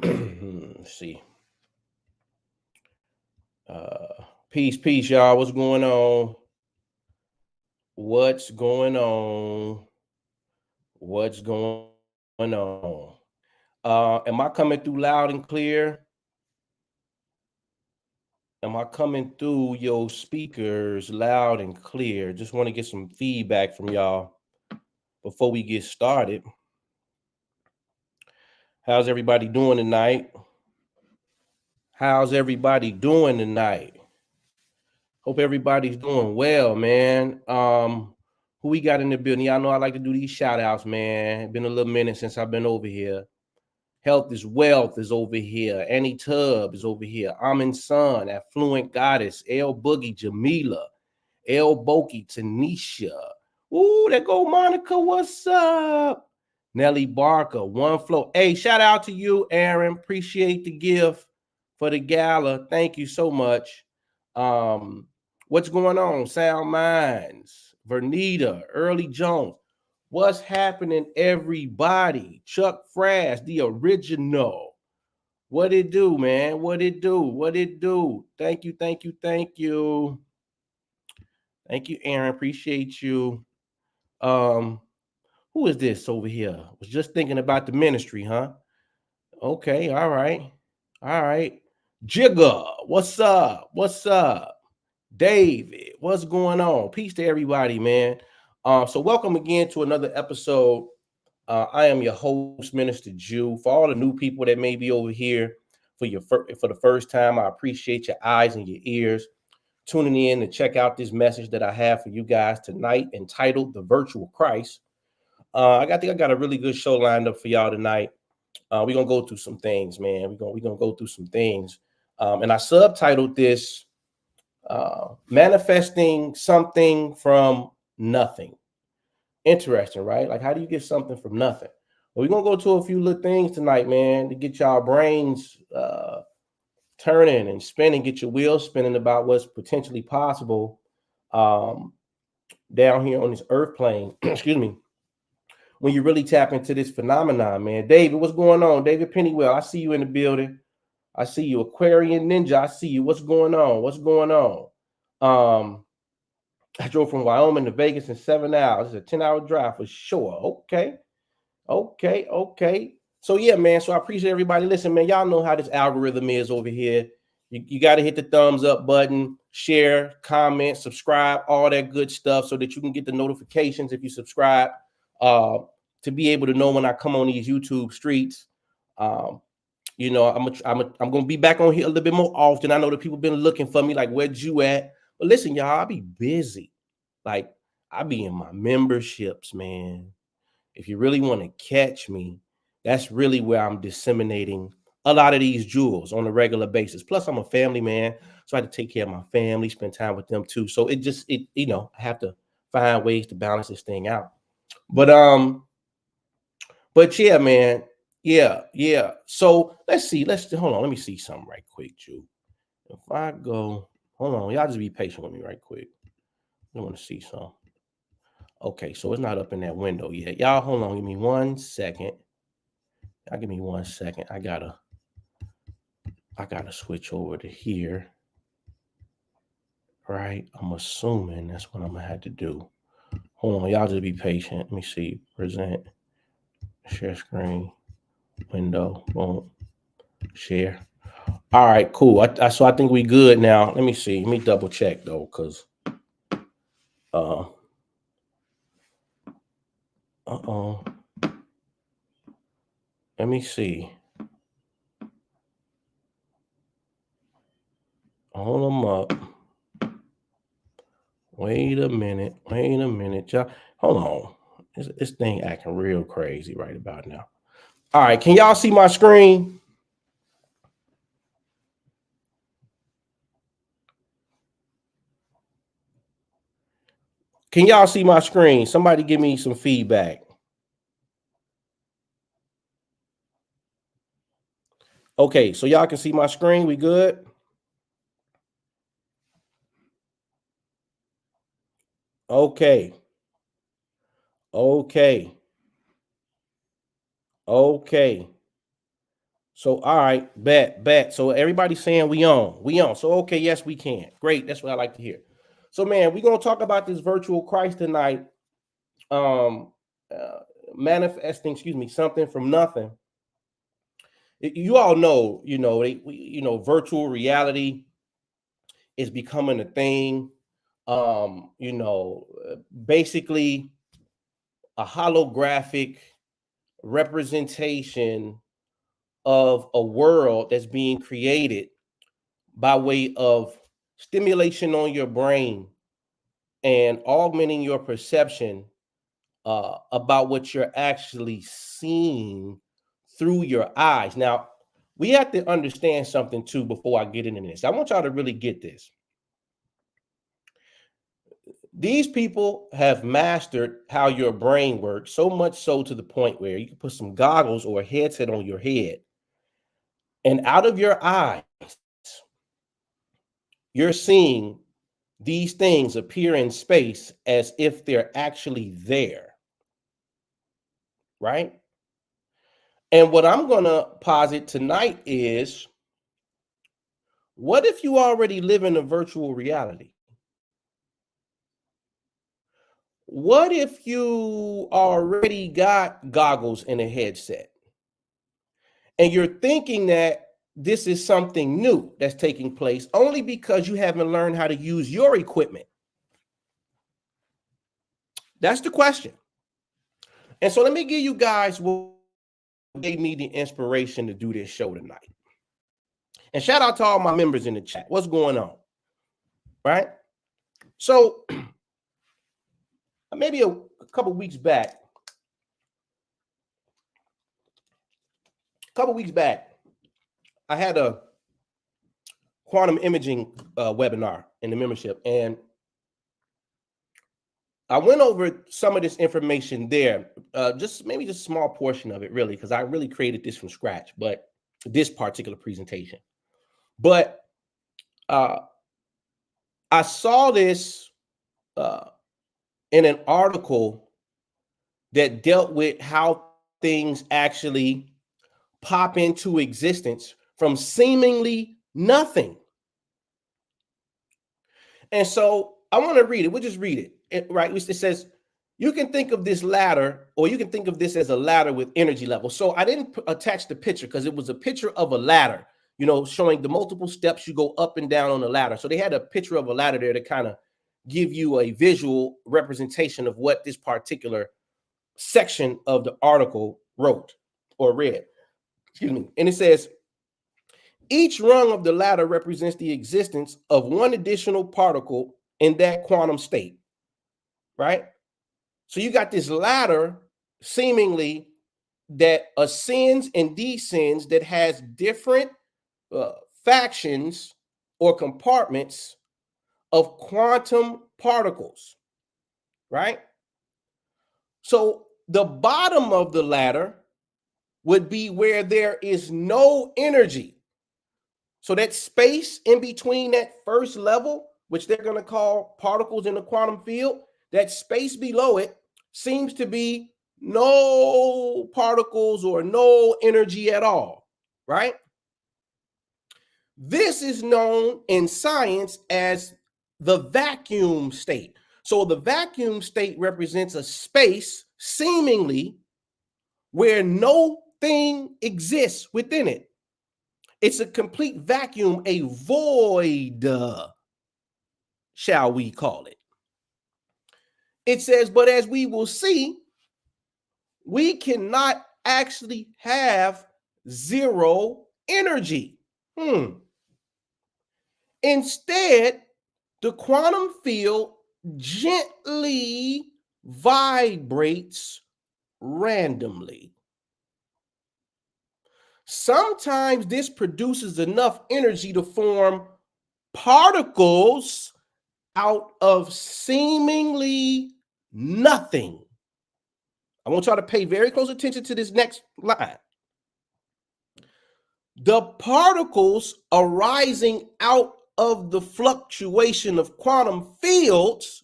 Let's see. Peace, y'all. What's going on? What's going on? What's going on? Am I coming through loud and clear? Am I coming through your speakers loud and clear? Just want to get some feedback from y'all before we get started. How's everybody doing tonight? How's everybody doing tonight? Hope everybody's doing well, man. Who we got in the building? Y'all know I like to do these shout outs, man. Been a little minute since I've been over here. Health is Wealth is over here. Annie Tubb is over here. Amin Sun, Affluent Goddess, El Boogie, Jamila, El Boki, Tanisha. Ooh, there go Monica. What's up? Nelly Barker, One Flow. Hey, shout out to you, Aaron. Appreciate the gift for the gala. Thank you so much. What's going on? Sound Minds, Vernita, Early Jones. What's happening, everybody? Chuck Frass, the original. What it do, man? What it do? What it do? Thank you, thank you, thank you. Thank you, Aaron. Appreciate you. Um, who is this over here? Was just thinking about the ministry, huh? Okay, all right. All right. Jigger, what's up? What's up? David, what's going on? Peace to everybody, man. So welcome again to another episode. I am your host, Minister Jew. For all the new people that may be over here for the first time, I appreciate your eyes and your ears tuning in to check out this message that I have for you guys tonight, entitled "The Virtual Christ." I think I got a really good show lined up for y'all tonight. We're gonna go through some things, man. We're gonna go through some things, and I subtitled this "Manifesting Something from Nothing." Interesting, right? Like, how do you get something from nothing? Well, we're gonna go to a few little things tonight, man, to get y'all brains turning and spinning, get your wheels spinning about what's potentially possible um, down here on this earth plane. Excuse me. When you really tap into this phenomenon, man. David, what's going on? David Pennywell, I see you in the building. I see you, Aquarian Ninja. I see you. What's going on? What's going on? I drove from Wyoming to Vegas in 7 hours. It's a 10-hour drive for sure. Okay. So yeah, man. So I appreciate everybody. Listen, man, y'all know how this algorithm is over here. You got to hit the thumbs up button, share, comment, subscribe, all that good stuff, so that you can get the notifications if you subscribe, to be able to know when I come on these YouTube streets. I'm gonna be back on here a little bit more often. I know that people been looking for me, like, where'd you at? But listen, y'all, I be busy. Like, I be in my memberships, man. If you really want to catch me, that's really where I'm disseminating a lot of these jewels on a regular basis. Plus, I'm a family man, so I have to take care of my family, spend time with them too. So I have to find ways to balance this thing out. But yeah, man, yeah. So let's see. Hold on. Let me see something right quick, Jew. If I go, hold on, y'all just be patient with me right quick. I want to see something. Okay, so it's not up in that window yet. Y'all, hold on. Give me 1 second. Y'all give me 1 second. I gotta switch over to here. Right? I'm assuming that's what I'm gonna have to do. Hold on, y'all just be patient. Let me see. Present, share screen, window, boom, share. All right, cool. So I think we good now. Let me see. Let me double check though, because let me see. Hold them up. Wait a minute. Y'all. Hold on. This thing acting real crazy right about now. All right, can y'all see my screen? Can y'all see my screen? Somebody give me some feedback. Okay, so y'all can see my screen. We good? Okay. Okay. So, all right, bet. So everybody's saying we on. So, okay, yes, we can. Great. That's what I like to hear. So, man, we're gonna talk about this virtual Christ tonight. Um, uh, Manifesting, something from nothing. You all know, virtual reality is becoming a thing. Basically a holographic representation of a world that's being created by way of stimulation on your brain and augmenting your perception about what you're actually seeing through your eyes. Now, we have to understand something too before I get into this. I want y'all to really get this. These people have mastered how your brain works, so much so to the point where you can put some goggles or a headset on your head, and out of your eyes, you're seeing these things appear in space as if they're actually there, right? And what I'm going to posit tonight is, what if you already live in a virtual reality? What if you already got goggles and a headset and you're thinking that this is something new that's taking place only because you haven't learned how to use your equipment? That's the question. And so let me give you guys what gave me the inspiration to do this show tonight. And shout out to all my members in the chat. What's going on? Right? So maybe a couple weeks back, I had a quantum imaging webinar in the membership, and I went over some of this information there, just a small portion of it, really, because I really created this from scratch, but this particular presentation. But I saw this in an article that dealt with how things actually pop into existence from seemingly nothing. And so I want to read it. We'll just read it. Right? It says, you can think of this ladder, or you can think of this as a ladder with energy levels. So I didn't attach the picture because it was a picture of a ladder, showing the multiple steps you go up and down on the ladder. So they had a picture of a ladder there to kind of give you a visual representation of what this particular section of the article wrote or read. And it says, each rung of the ladder represents the existence of one additional particle in that quantum state, right? So you got this ladder seemingly that ascends and descends that has different factions or compartments of quantum particles, right? So the bottom of the ladder would be where there is no energy. So that space in between that first level, which they're going to call particles in the quantum field, that space below it seems to be no particles or no energy at all, right? This is known in science as the vacuum state. So the vacuum state represents a space seemingly where no thing exists within it. It's a complete vacuum, a void, shall we call it. It says, but as we will see, we cannot actually have zero energy. Instead, the quantum field gently vibrates randomly. Sometimes this produces enough energy to form particles out of seemingly nothing. I want y'all to pay very close attention to this next line. The particles arising out of the fluctuation of quantum fields,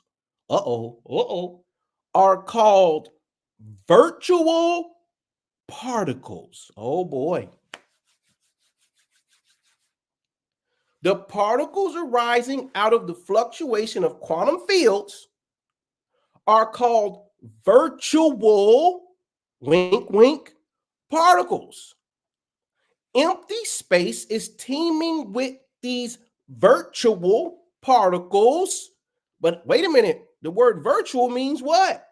are called virtual particles. Oh boy. The particles arising out of the fluctuation of quantum fields are called virtual, wink, wink, particles. Empty space is teeming with these virtual particles. But wait a minute, the word virtual means what?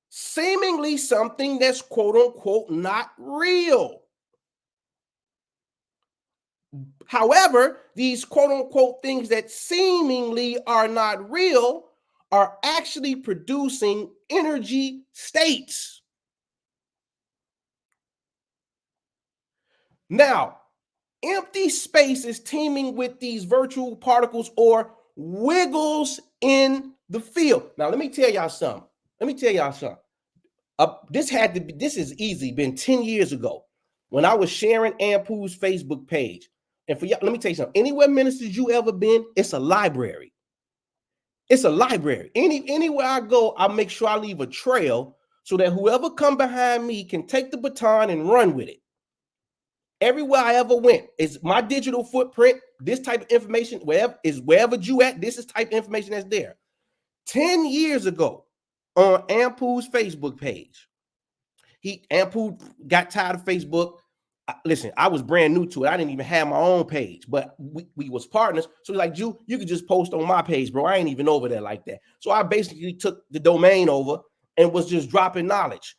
Seemingly something that's quote unquote not real. However, these quote unquote things that seemingly are not real are actually producing energy states. Now, empty space is teeming with these virtual particles or wiggles in the field. Now, let me tell y'all something. This is easy, been 10 years ago when I was sharing Ampu's Facebook page. And for y'all, let me tell you something. Anywhere ministers you ever been, it's a library. It's a library. Anywhere I go, I make sure I leave a trail so that whoever come behind me can take the baton and run with it. Everywhere I ever went, is my digital footprint, this type of information, wherever you at, this is type of information that's there. 10 years ago on Ampu's Facebook page, Ampu got tired of Facebook. Listen, I was brand new to it. I didn't even have my own page, but we was partners. So he's like, you could just post on my page, bro. I ain't even over there like that. So I basically took the domain over and was just dropping knowledge.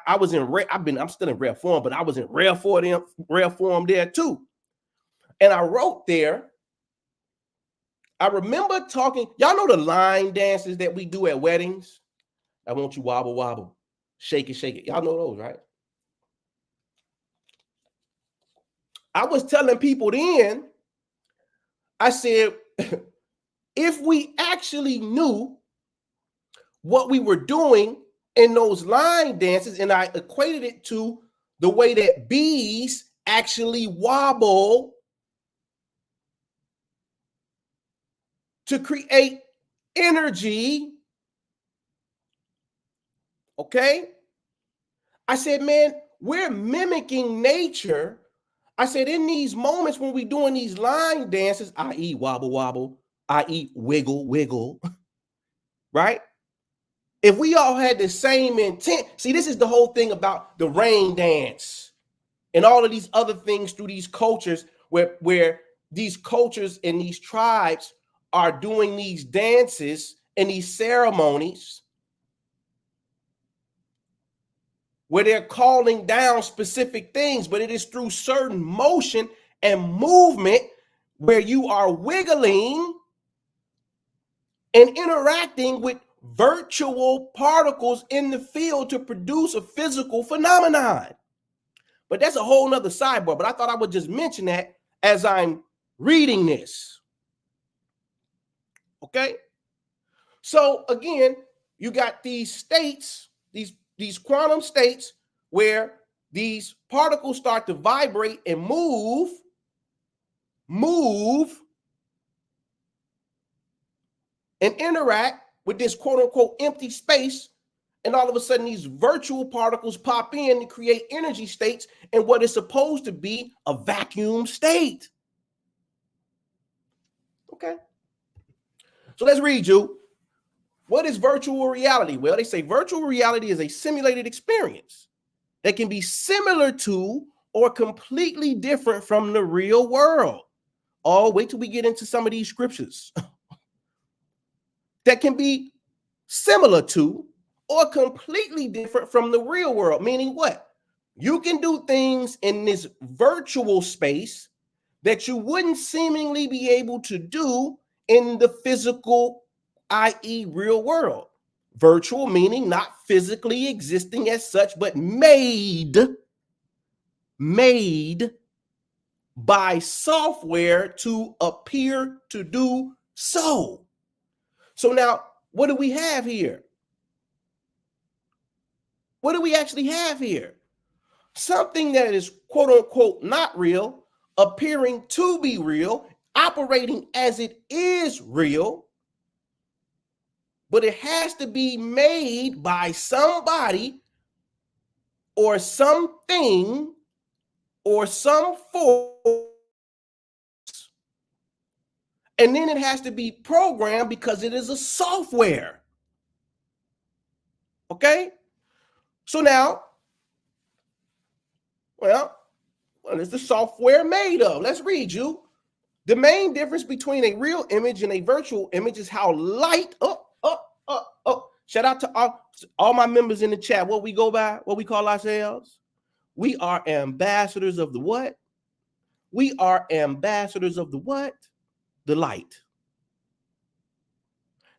I was in I'm still in rare form, but I was in rare form there too. And I wrote there, I remember talking, y'all know the line dances that we do at weddings? I want you wobble, wobble, shake it, shake it. Y'all know those, right? I was telling people then, I said, if we actually knew what we were doing in those line dances, and I equated it to the way that bees actually wobble to create energy, okay? I said, man, we're mimicking nature. I said, in these moments when we're doing these line dances, i.e. wobble, wobble, i.e. wiggle, wiggle, right? If we all had the same intent, see, this is the whole thing about the rain dance and all of these other things through these cultures where these cultures and these tribes are doing these dances and these ceremonies where they're calling down specific things, but it is through certain motion and movement where you are wiggling and interacting with virtual particles in the field to produce a physical phenomenon. But that's a whole nother sidebar, but I thought I would just mention that as I'm reading this. Okay? So again, you got these states, these quantum states where these particles start to vibrate and move and interact with this quote unquote empty space. And all of a sudden, these virtual particles pop in to create energy states in what is supposed to be a vacuum state. Okay. So let's read you. What is virtual reality? Well, they say virtual reality is a simulated experience that can be similar to or completely different from the real world. Oh, wait till we get into some of these scriptures. That can be similar to or completely different from the real world, meaning what? You can do things in this virtual space that you wouldn't seemingly be able to do in the physical, i.e., real world. Virtual meaning not physically existing as such, but made by software to appear to do so. So now, what do we have here? What do we actually have here? Something that is quote unquote not real, appearing to be real, operating as it is real, but it has to be made by somebody or something or some force And then it has to be programmed because it is a software. Okay? So now, well, what is the software made of? Let's read you. The main difference between a real image and a virtual image is how light. Shout out to all my members in the chat. What we go by, what we call ourselves. We are ambassadors of the what? We are ambassadors of the what? The light.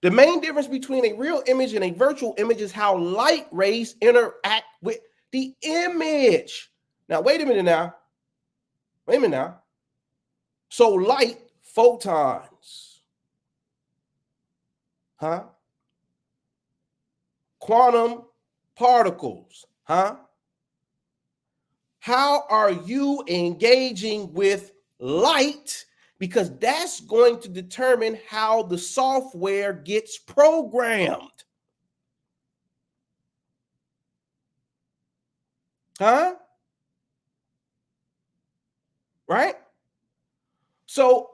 The main difference between a real image and a virtual image is how light rays interact with the image. Now, wait a minute now. Wait a minute now. So light, photons, huh? Quantum particles, huh? How are you engaging with light? Because that's going to determine how the software gets programmed. Huh? Right? So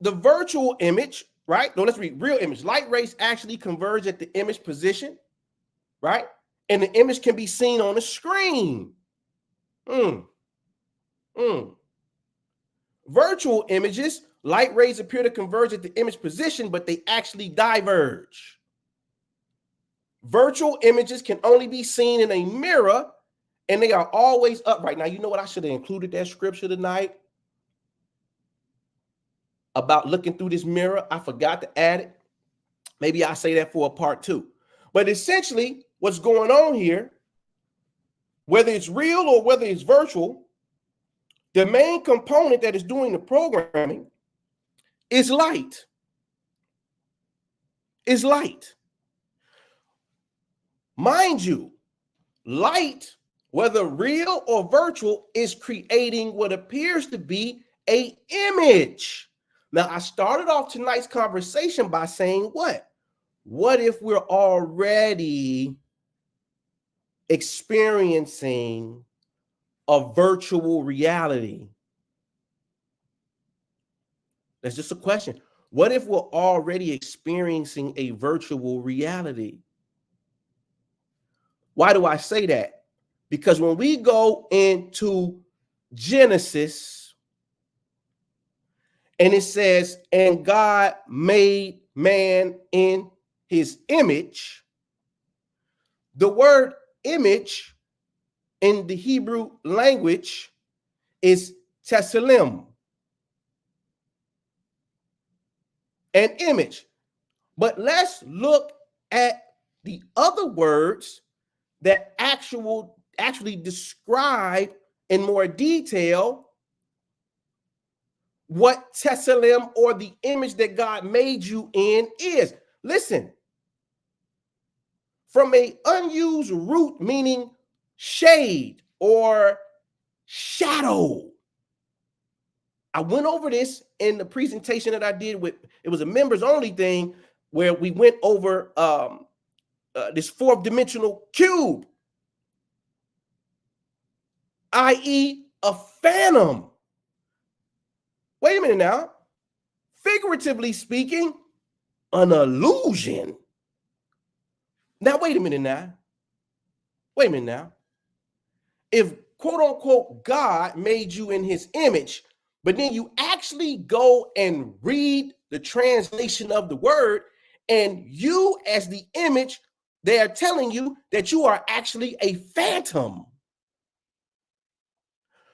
the virtual image, right? No, let's read real image. Light rays actually converge at the image position, right? And the image can be seen on the screen. Virtual images, light rays appear to converge at the image position, but they actually diverge. Virtual images can only be seen in a mirror, and they are always upright. Now, you know what? I should have included that scripture tonight about looking through this mirror. I forgot to add it. Maybe I'll say that for a part 2. But essentially, what's going on here, whether it's real or whether it's virtual, the main component that is doing the programming is light. Is light. Mind you, light, whether real or virtual, is creating what appears to be an image. Now, I started off tonight's conversation by saying what? What if we're already experiencing a virtual reality? That's just a question. What if we're already experiencing a virtual reality? Why do I say that? Because when we go into Genesis and it says, and God made man in his image, the word image in the Hebrew language is tselem, an image. But let's look at the other words that actually describe in more detail what tselem, or the image that God made you in, is. Listen, from a unused root meaning shade or shadow. I went over this in the presentation that I did with, it was a members only thing where we went over this 4th dimensional cube, i.e. a phantom. Wait a minute now. Figuratively speaking, an illusion. Now, wait a minute now. Wait a minute now. If, quote unquote, God made you in his image, but then you actually go and read the translation of the word, and you as the image, they are telling you that you are actually a phantom.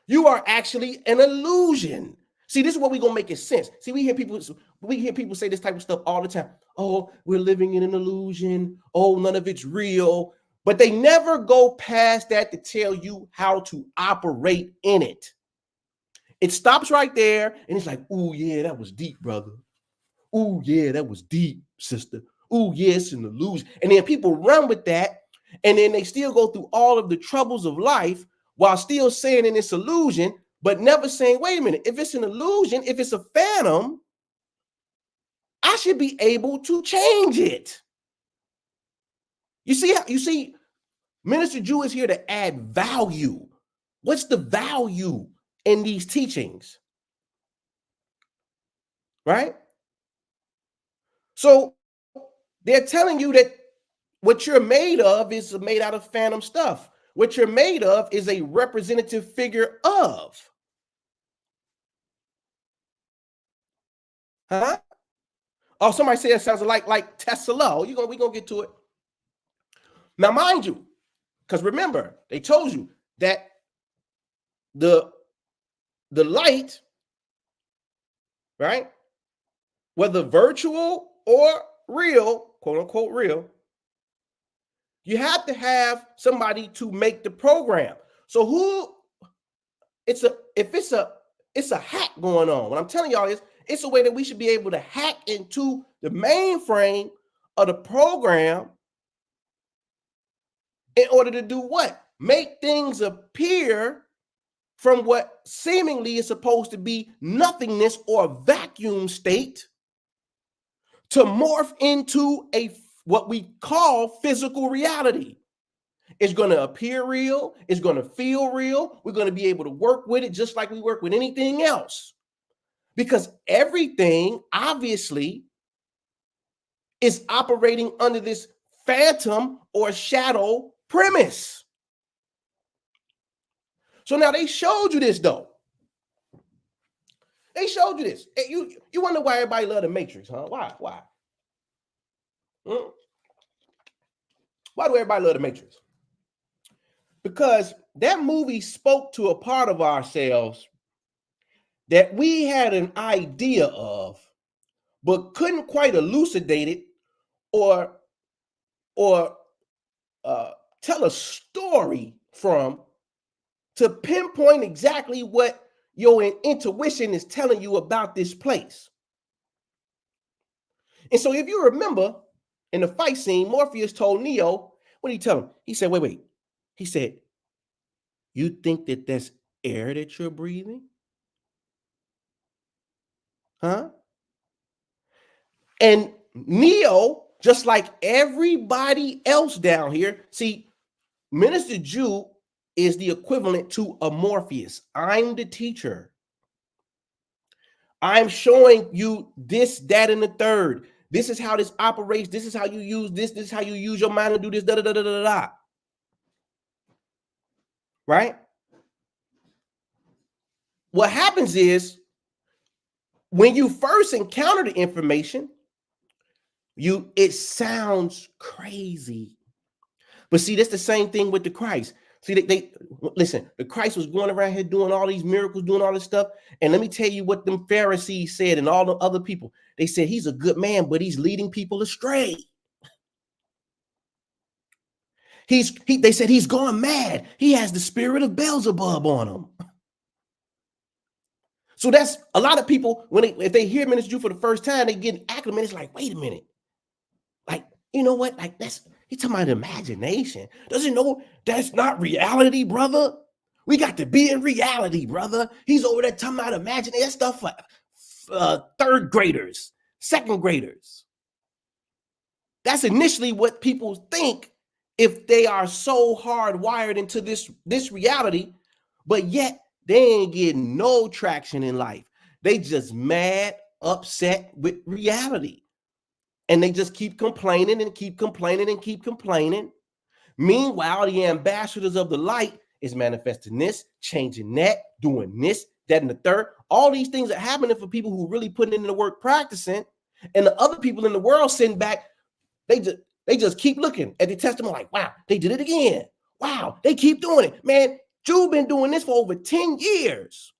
You are actually an illusion. See, this is what we're gonna make it sense. See, we hear people say this type of stuff all the time. Oh, we're living in an illusion. Oh, none of it's real. But they never go past that to tell you how to operate in it. It stops right there, and it's like, oh yeah, that was deep, brother. Oh yeah, that was deep, sister. Oh yeah, it's an illusion. And then people run with that, and then they still go through all of the troubles of life while still saying in this illusion, but never saying, wait a minute, if it's an illusion, if it's a phantom, I should be able to change it. You see, Minister Jew is here to add value. What's the value in these teachings? right? So they're telling you that what you're made of is made out of phantom stuff. What you're made of is a representative figure of. Huh? Oh, somebody said it sounds like Tesla. We're gonna get to it. Now, mind you, because remember, they told you that the light, right? Whether virtual or real, quote unquote real, you have to have somebody to make the program. So who it's a hack going on. What I'm telling y'all is it's a way that we should be able to hack into the mainframe of the program in order to do what? Make things appear from what seemingly is supposed to be nothingness or vacuum state to morph into what we call physical reality. It's going to appear real. It's going to feel real. We're going to be able to work with it just like we work with anything else. Because everything, obviously, is operating under this phantom or shadow premise. So now they showed you this, though. They showed you this. You wonder why everybody love the Matrix, huh? Why? Why do everybody love the Matrix? Because that movie spoke to a part of ourselves that we had an idea of, but couldn't quite elucidate it or tell a story from to pinpoint exactly what your intuition is telling you about this place. And so if you remember in the fight scene, Morpheus told Neo, what did he tell him? He said, wait. He said, you think that that's air that you're breathing? Huh? And Neo, just like everybody else down here, see, Minister Jew is the equivalent to a Morpheus. I'm the teacher. I'm showing you this, that, and the third. This is how this operates. This is how you use this. This is how you use your mind to do this. Da da da da da da. Right? What happens is when you first encounter the information, it sounds crazy. But see, that's the same thing with the Christ. See, they listen, the Christ was going around here doing all these miracles, doing all this stuff. And let me tell you what them Pharisees said and all the other people. They said he's a good man, but he's leading people astray. They said he's gone mad. He has the spirit of Beelzebub on him. So that's a lot of people, if they hear Minister Jew for the first time, they get acclimated. It's like, wait a minute. Like, you know what? Like, he's talking about imagination. Does he know that's not reality, brother? We got to be in reality, brother. He's over there talking about imagination. That stuff for third graders, second graders. That's initially what people think if they are so hardwired into this reality, but yet they ain't getting no traction in life. They just mad, upset with reality. And they just keep complaining and keep complaining and keep complaining. Meanwhile, the ambassadors of the light is manifesting this, changing that, doing this, that, and the third. All these things are happening for people who really putting in the work, practicing. And the other people in the world sitting back, they just keep looking at the testimony like, wow, they did it again. Wow, they keep doing it. Man, Jude been doing this for over 10 years.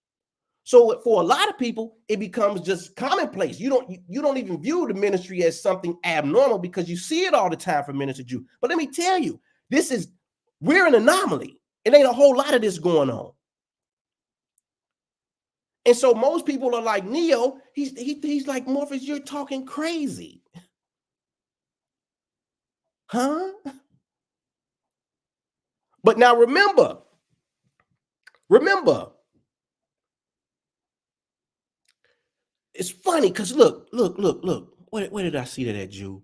So for a lot of people, it becomes just commonplace. You don't even view the ministry as something abnormal because you see it all the time from Minister Jew. But let me tell you, we're an anomaly. It ain't a whole lot of this going on. And so most people are like, Neo, he's like, Morpheus, you're talking crazy. Huh? But now remember, it's funny because look. Where did I see that at, Jew?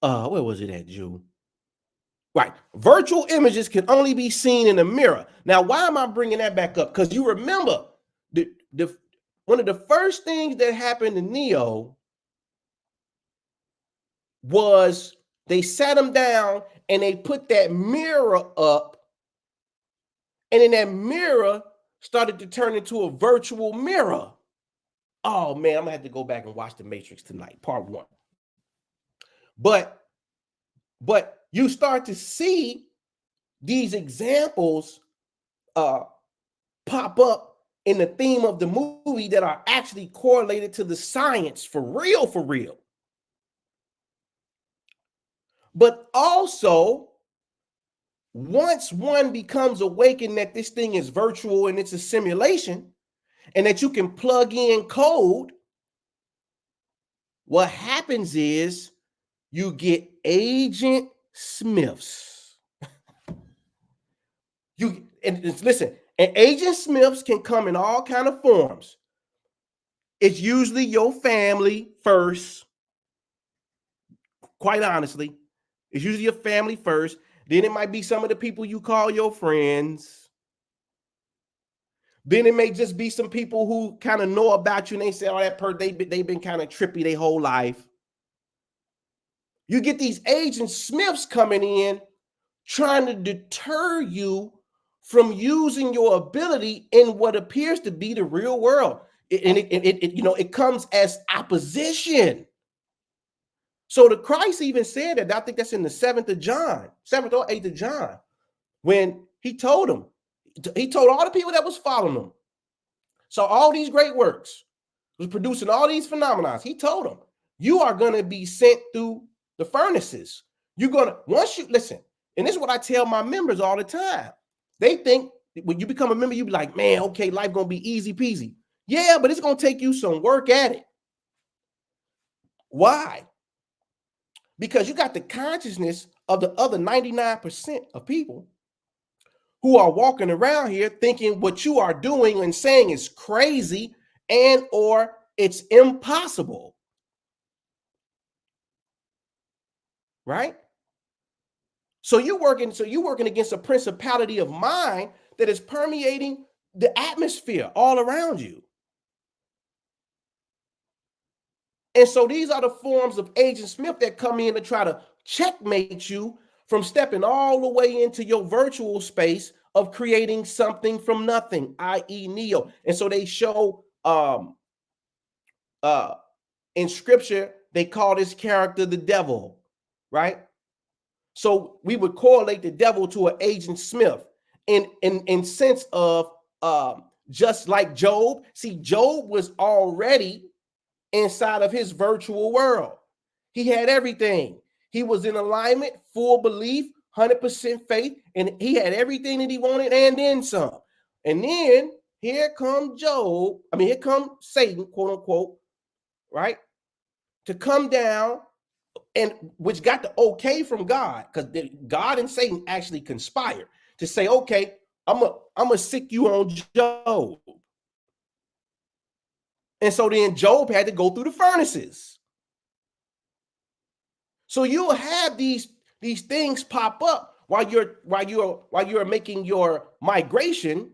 Where was it at, Jew? Right. Virtual images can only be seen in a mirror. Now, why am I bringing that back up? Because you remember one of the first things that happened to Neo was they sat him down and they put that mirror up, and then that mirror started to turn into a virtual mirror. Oh man, I'm gonna have to go back and watch The Matrix tonight, part 1. But you start to see these examples pop up in the theme of the movie that are actually correlated to the science for real, for real. But also, once one becomes awakened that this thing is virtual and it's a simulation and that you can plug in code, what happens is you get Agent Smiths. Listen, and Agent Smiths can come in all kind of forms. It's usually your family first. Quite honestly, it's usually your family first. Then it might be some of the people you call your friends. Then it may just be some people who kind of know about you and they say, oh, they've been kind of trippy their whole life. You get these Agent Smiths coming in trying to deter you from using your ability in what appears to be the real world. It comes as opposition. So the Christ even said that, I think that's in the 7th or 8th of John, when he told all the people that was following him, saw all these great works, was producing all these phenomena. He told them, you are going to be sent through the furnaces. You're going to, once you listen, and this is what I tell my members all the time. They think when you become a member, you be like, man, okay, life going to be easy peasy. Yeah, but it's going to take you some work at it. Why? Because you got the consciousness of the other 99% of people who are walking around here thinking what you are doing and saying is crazy and or it's impossible. Right? So you're working against a principality of mind that is permeating the atmosphere all around you. And so these are the forms of Agent Smith that come in to try to checkmate you from stepping all the way into your virtual space of creating something from nothing, i.e. Neo. And so they show in scripture, they call this character the devil, right? So we would correlate the devil to an Agent Smith in sense of just like Job. See, Job was already inside of his virtual world. He had everything. He was in alignment, full belief, 100% faith, and he had everything that he wanted and then some. And then here comes here comes Satan, quote unquote, right? To come down, and which got the okay from God, because God and Satan actually conspired to say, okay, I'm gonna sick you on Job. And so then Job had to go through the furnaces. So you'll have these things pop up while you're making your migration,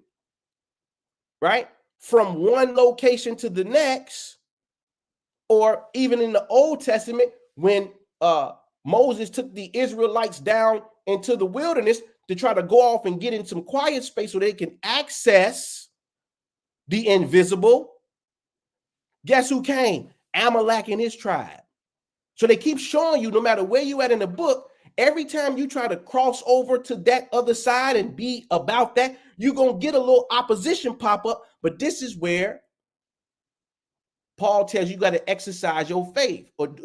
right? From one location to the next, or even in the Old Testament, when Moses took the Israelites down into the wilderness to try to go off and get in some quiet space so they can access the invisible. Guess who came? Amalek and his tribe. So they keep showing you, no matter where you at in the book, every time you try to cross over to that other side and be about that, you're going to get a little opposition pop up. But this is where Paul tells you got to exercise your faith, or,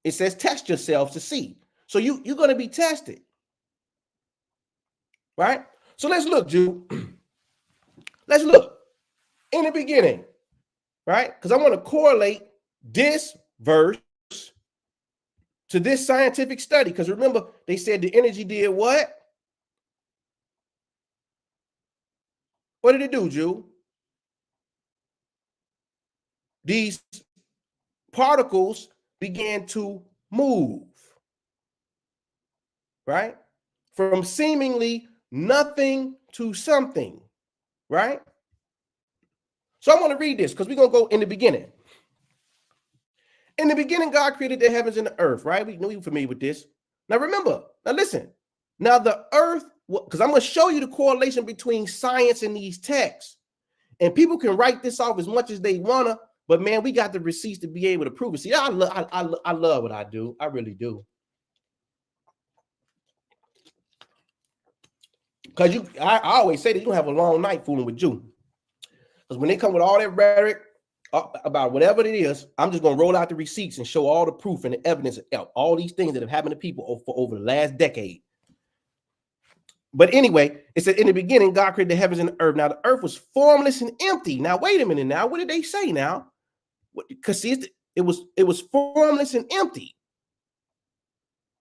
it says test yourselves to see. So you're going to be tested, right? So let's look, Jude. Let's look in the beginning, right? Because I want to correlate this verse to this scientific study. Because remember, they said the energy did what? What did it do, Jude? These particles began to move, right? From seemingly nothing to something, right? So I want to read this because we're going to go in the beginning. In the beginning, God created the heavens and the earth, right? We know you're familiar with this. Now remember, now listen. Now the earth, because I'm going to show you the correlation between science and these texts. And people can write this off as much as they want to, but man, we got the receipts to be able to prove it. See, I love what I do. I really do. Because I always say that you don't have a long night fooling with you. Because when they come with all that rhetoric about whatever it is, I'm just going to roll out the receipts and show all the proof and the evidence of all these things that have happened to people for over the last decade. But anyway, it said in the beginning, God created the heavens and the earth. Now the earth was formless and empty. Now, wait a minute now. What did they say now? Because see, it was formless and empty.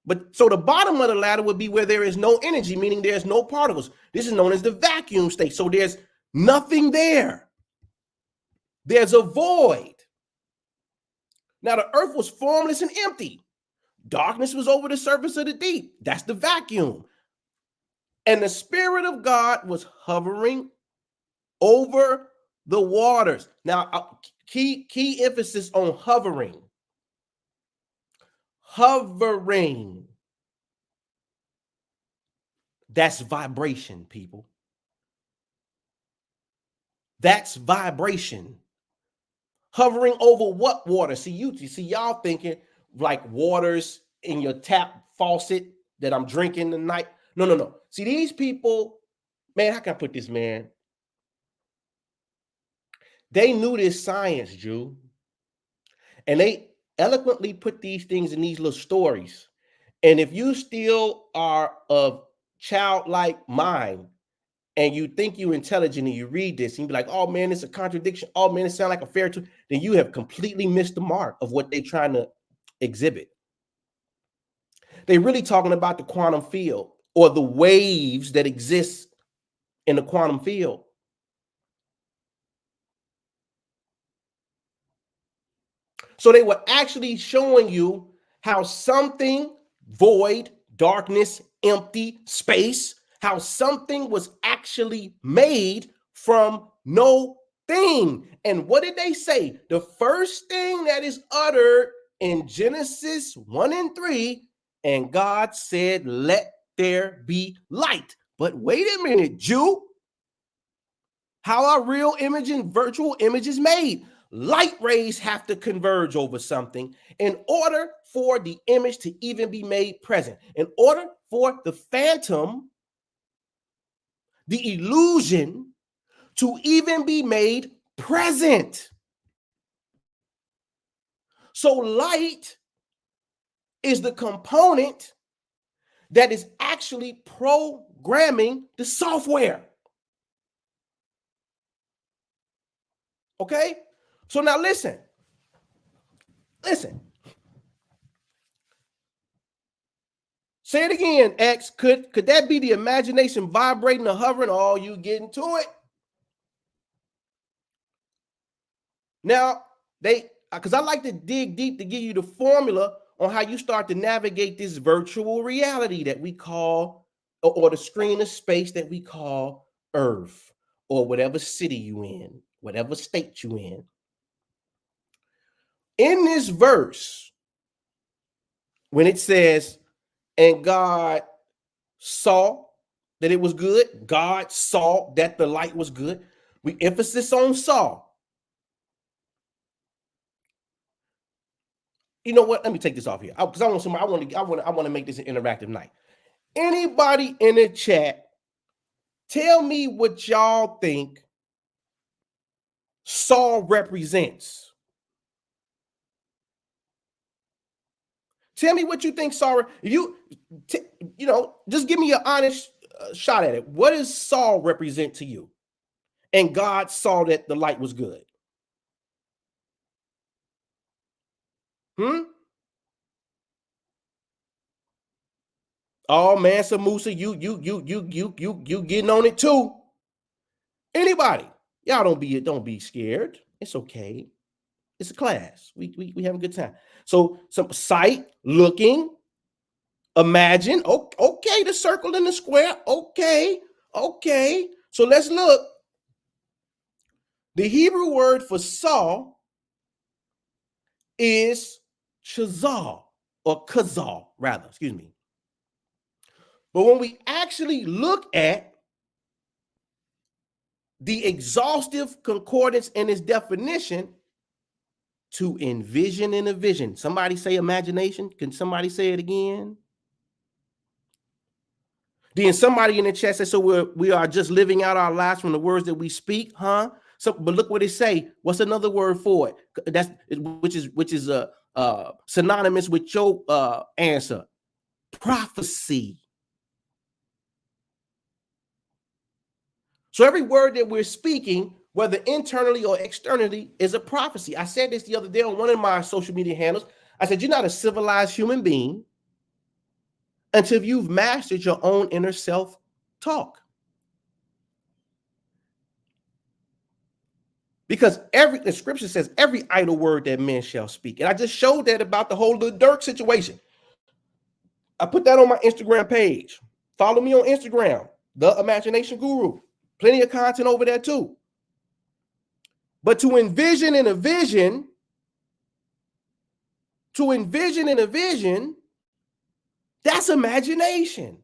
But so the bottom of the ladder would be where there is no energy, meaning there's no particles. This is known as the vacuum state. So there's nothing there. There's a void. Now the earth was formless and empty. Darkness was over the surface of the deep. That's the vacuum. And the Spirit of God was hovering over the waters. Now, key emphasis on hovering. Hovering. That's vibration, people. That's vibration. Hovering over what water? See, y'all thinking like waters in your tap faucet that I'm drinking tonight. No. See, these people, man, how can I put this, man? They knew this science, Jew. And they eloquently put these things in these little stories. And if you still are of childlike mind and you think you're intelligent and you read this and you be like, oh man, it's a contradiction. Oh man, it sounds like a fairy tale. Then you have completely missed the mark of what they're trying to exhibit. They're really talking about the quantum field or the waves that exist in the quantum field. So they were actually showing you how something void, darkness, empty, space, how something was actually made from no thing. And what did they say? The first thing that is uttered in Genesis 1 and 3, and God said, let there be light. But wait a minute, Jew. How are real image and virtual images made? Light rays have to converge over something in order for the image to even be made present. In order for the phantom, the illusion, to even be made present. So light is the component that is actually programming the software. Okay? So now listen. Say it again, X. Could that be the imagination vibrating or hovering? Oh, you getting to it. Now, because I like to dig deep to give you the formula on how you start to navigate this virtual reality that we call, or the screen of space that we call Earth, or whatever city you in, whatever state you in. In this verse, when it says, and God saw that it was good, God saw that the light was good. We emphasis on saw. You know what? Let me take this off here because I want to make this an interactive night. Anybody in the chat, tell me what y'all think saw represents. Tell me what you think saw. Just give me an honest shot at it. What does saw represent to you? And God saw that the light was good. Oh man, Samusa, you getting on it too. Anybody? Y'all don't be scared. It's okay. It's a class. We have a good time. So some sight, looking, imagine. Okay, the circle and the square. Okay. So let's look. The Hebrew word for saw is chazal, or kazal, rather, excuse me. But when we actually look at the exhaustive concordance and its definition, to envision in a vision. Somebody say imagination. Can somebody say it again? Then somebody in the chat says, so we are just living out our lives from the words that we speak, huh? So, but look what it say. What's another word for it? That's which is synonymous with your answer. Prophecy. So every word that we're speaking, whether internally or externally, is a prophecy. I said this the other day on one of my social media handles. I said, you're not a civilized human being until you've mastered your own inner self-talk. Because the scripture says every idle word that men shall speak. And I just showed that about the whole Lil Durk situation. I put that on my Instagram page. Follow me on Instagram, The Imagination Guru. Plenty of content over there too. But to envision in a vision, that's imagination.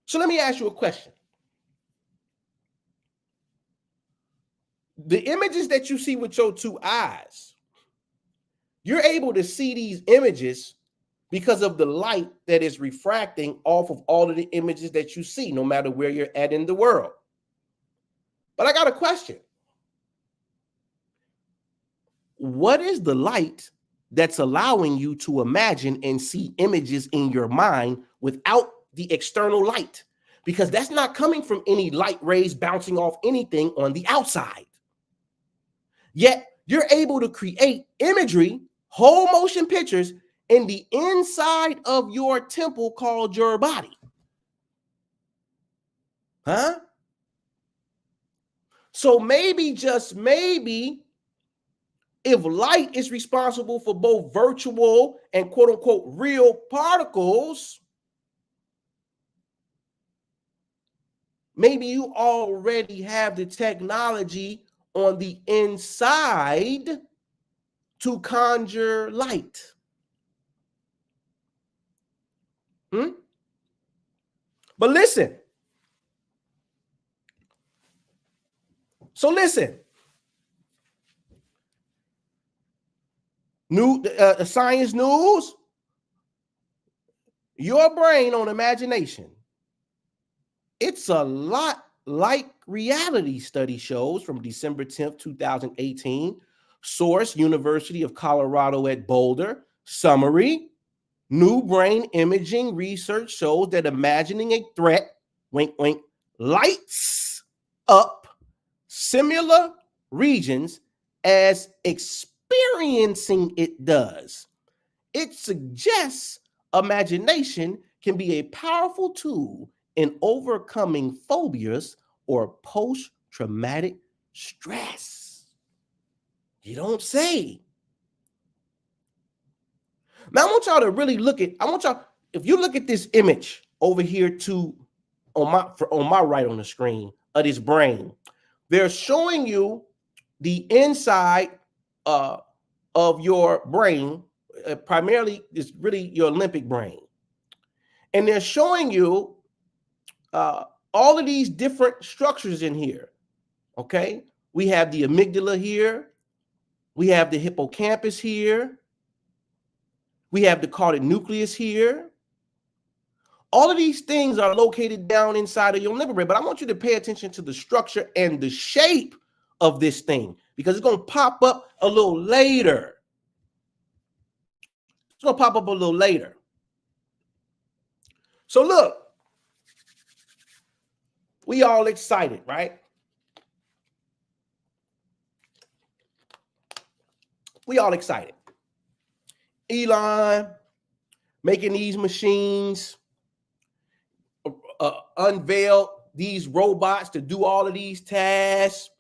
So let me ask you a question. The images that you see with your two eyes, you're able to see these images because of the light that is refracting off of all of the images that you see, no matter where you're at in the world. But I got a question. What is the light that's allowing you to imagine and see images in your mind without the external light? Because that's not coming from any light rays bouncing off anything on the outside. Yet you're able to create imagery, whole motion pictures, in the inside of your temple called your body. Huh? So maybe, just maybe, if light is responsible for both virtual and quote unquote real particles, maybe you already have the technology on the inside to conjure light. But listen. So listen. Science news. Your brain on imagination. It's a lot like reality, study shows from December 10th, 2018. Source, University of Colorado at Boulder. Summary, new brain imaging research shows that imagining a threat, wink, wink, lights up similar regions as experiencing it does. It suggests imagination can be a powerful tool in overcoming phobias or post-traumatic stress. You don't say. Now, I want y'all to really look at, if you look at this image over here on my right on the screen of this brain, they're showing you the inside of your brain, primarily is really your limbic brain. And they're showing you all of these different structures in here, okay? We have the amygdala here. We have the hippocampus here. We have the caudate nucleus here. All of these things are located down inside of your limbic brain, but I want you to pay attention to the structure and the shape of this thing because it's going to pop up a little later. It's going to pop up a little later. So look, we all excited, right? We all excited. Elon making these machines, unveil these robots to do all of these tasks.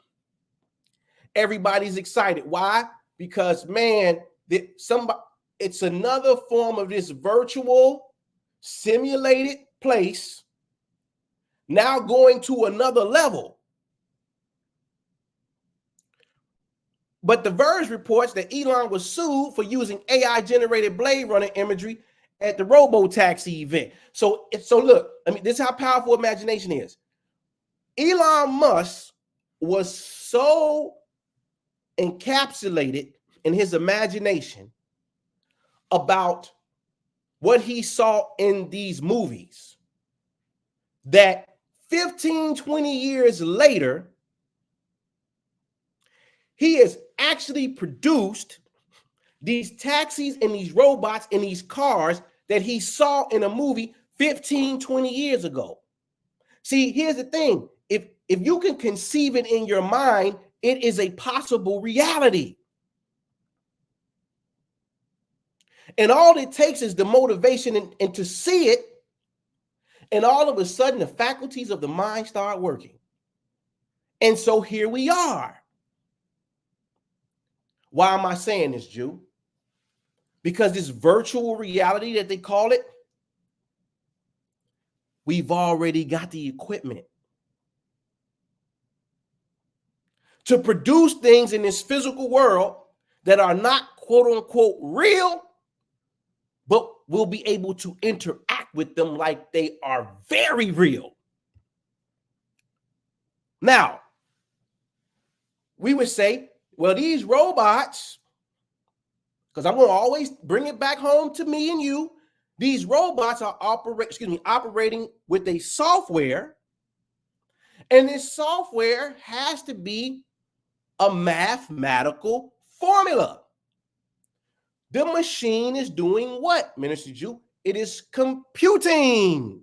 Everybody's excited. Why? Because, man, it's another form of this virtual simulated place now going to another level. But The Verge reports that Elon was sued for using AI-generated Blade Runner imagery at the Robo-Taxi event. So look, I mean, this is how powerful imagination is. Elon Musk was so encapsulated in his imagination about what he saw in these movies that 15, 20 years later, he has actually produced these taxis and these robots and these cars that he saw in a movie 15, 20 years ago. See, here's the thing. If you can conceive it in your mind, it is a possible reality. And all it takes is the motivation and to see it. And all of a sudden, the faculties of the mind start working. And so here we are. Why am I saying this, Jew? Because this virtual reality that they call it, we've already got the equipment to produce things in this physical world that are not quote unquote real, but we'll be able to interact with them like they are very real. Now, we would say, well, these robots, because I'm going to always bring it back home to me and you, these robots are operating with a software, and this software has to be a mathematical formula. The machine is doing what, Minister Jew? It is computing.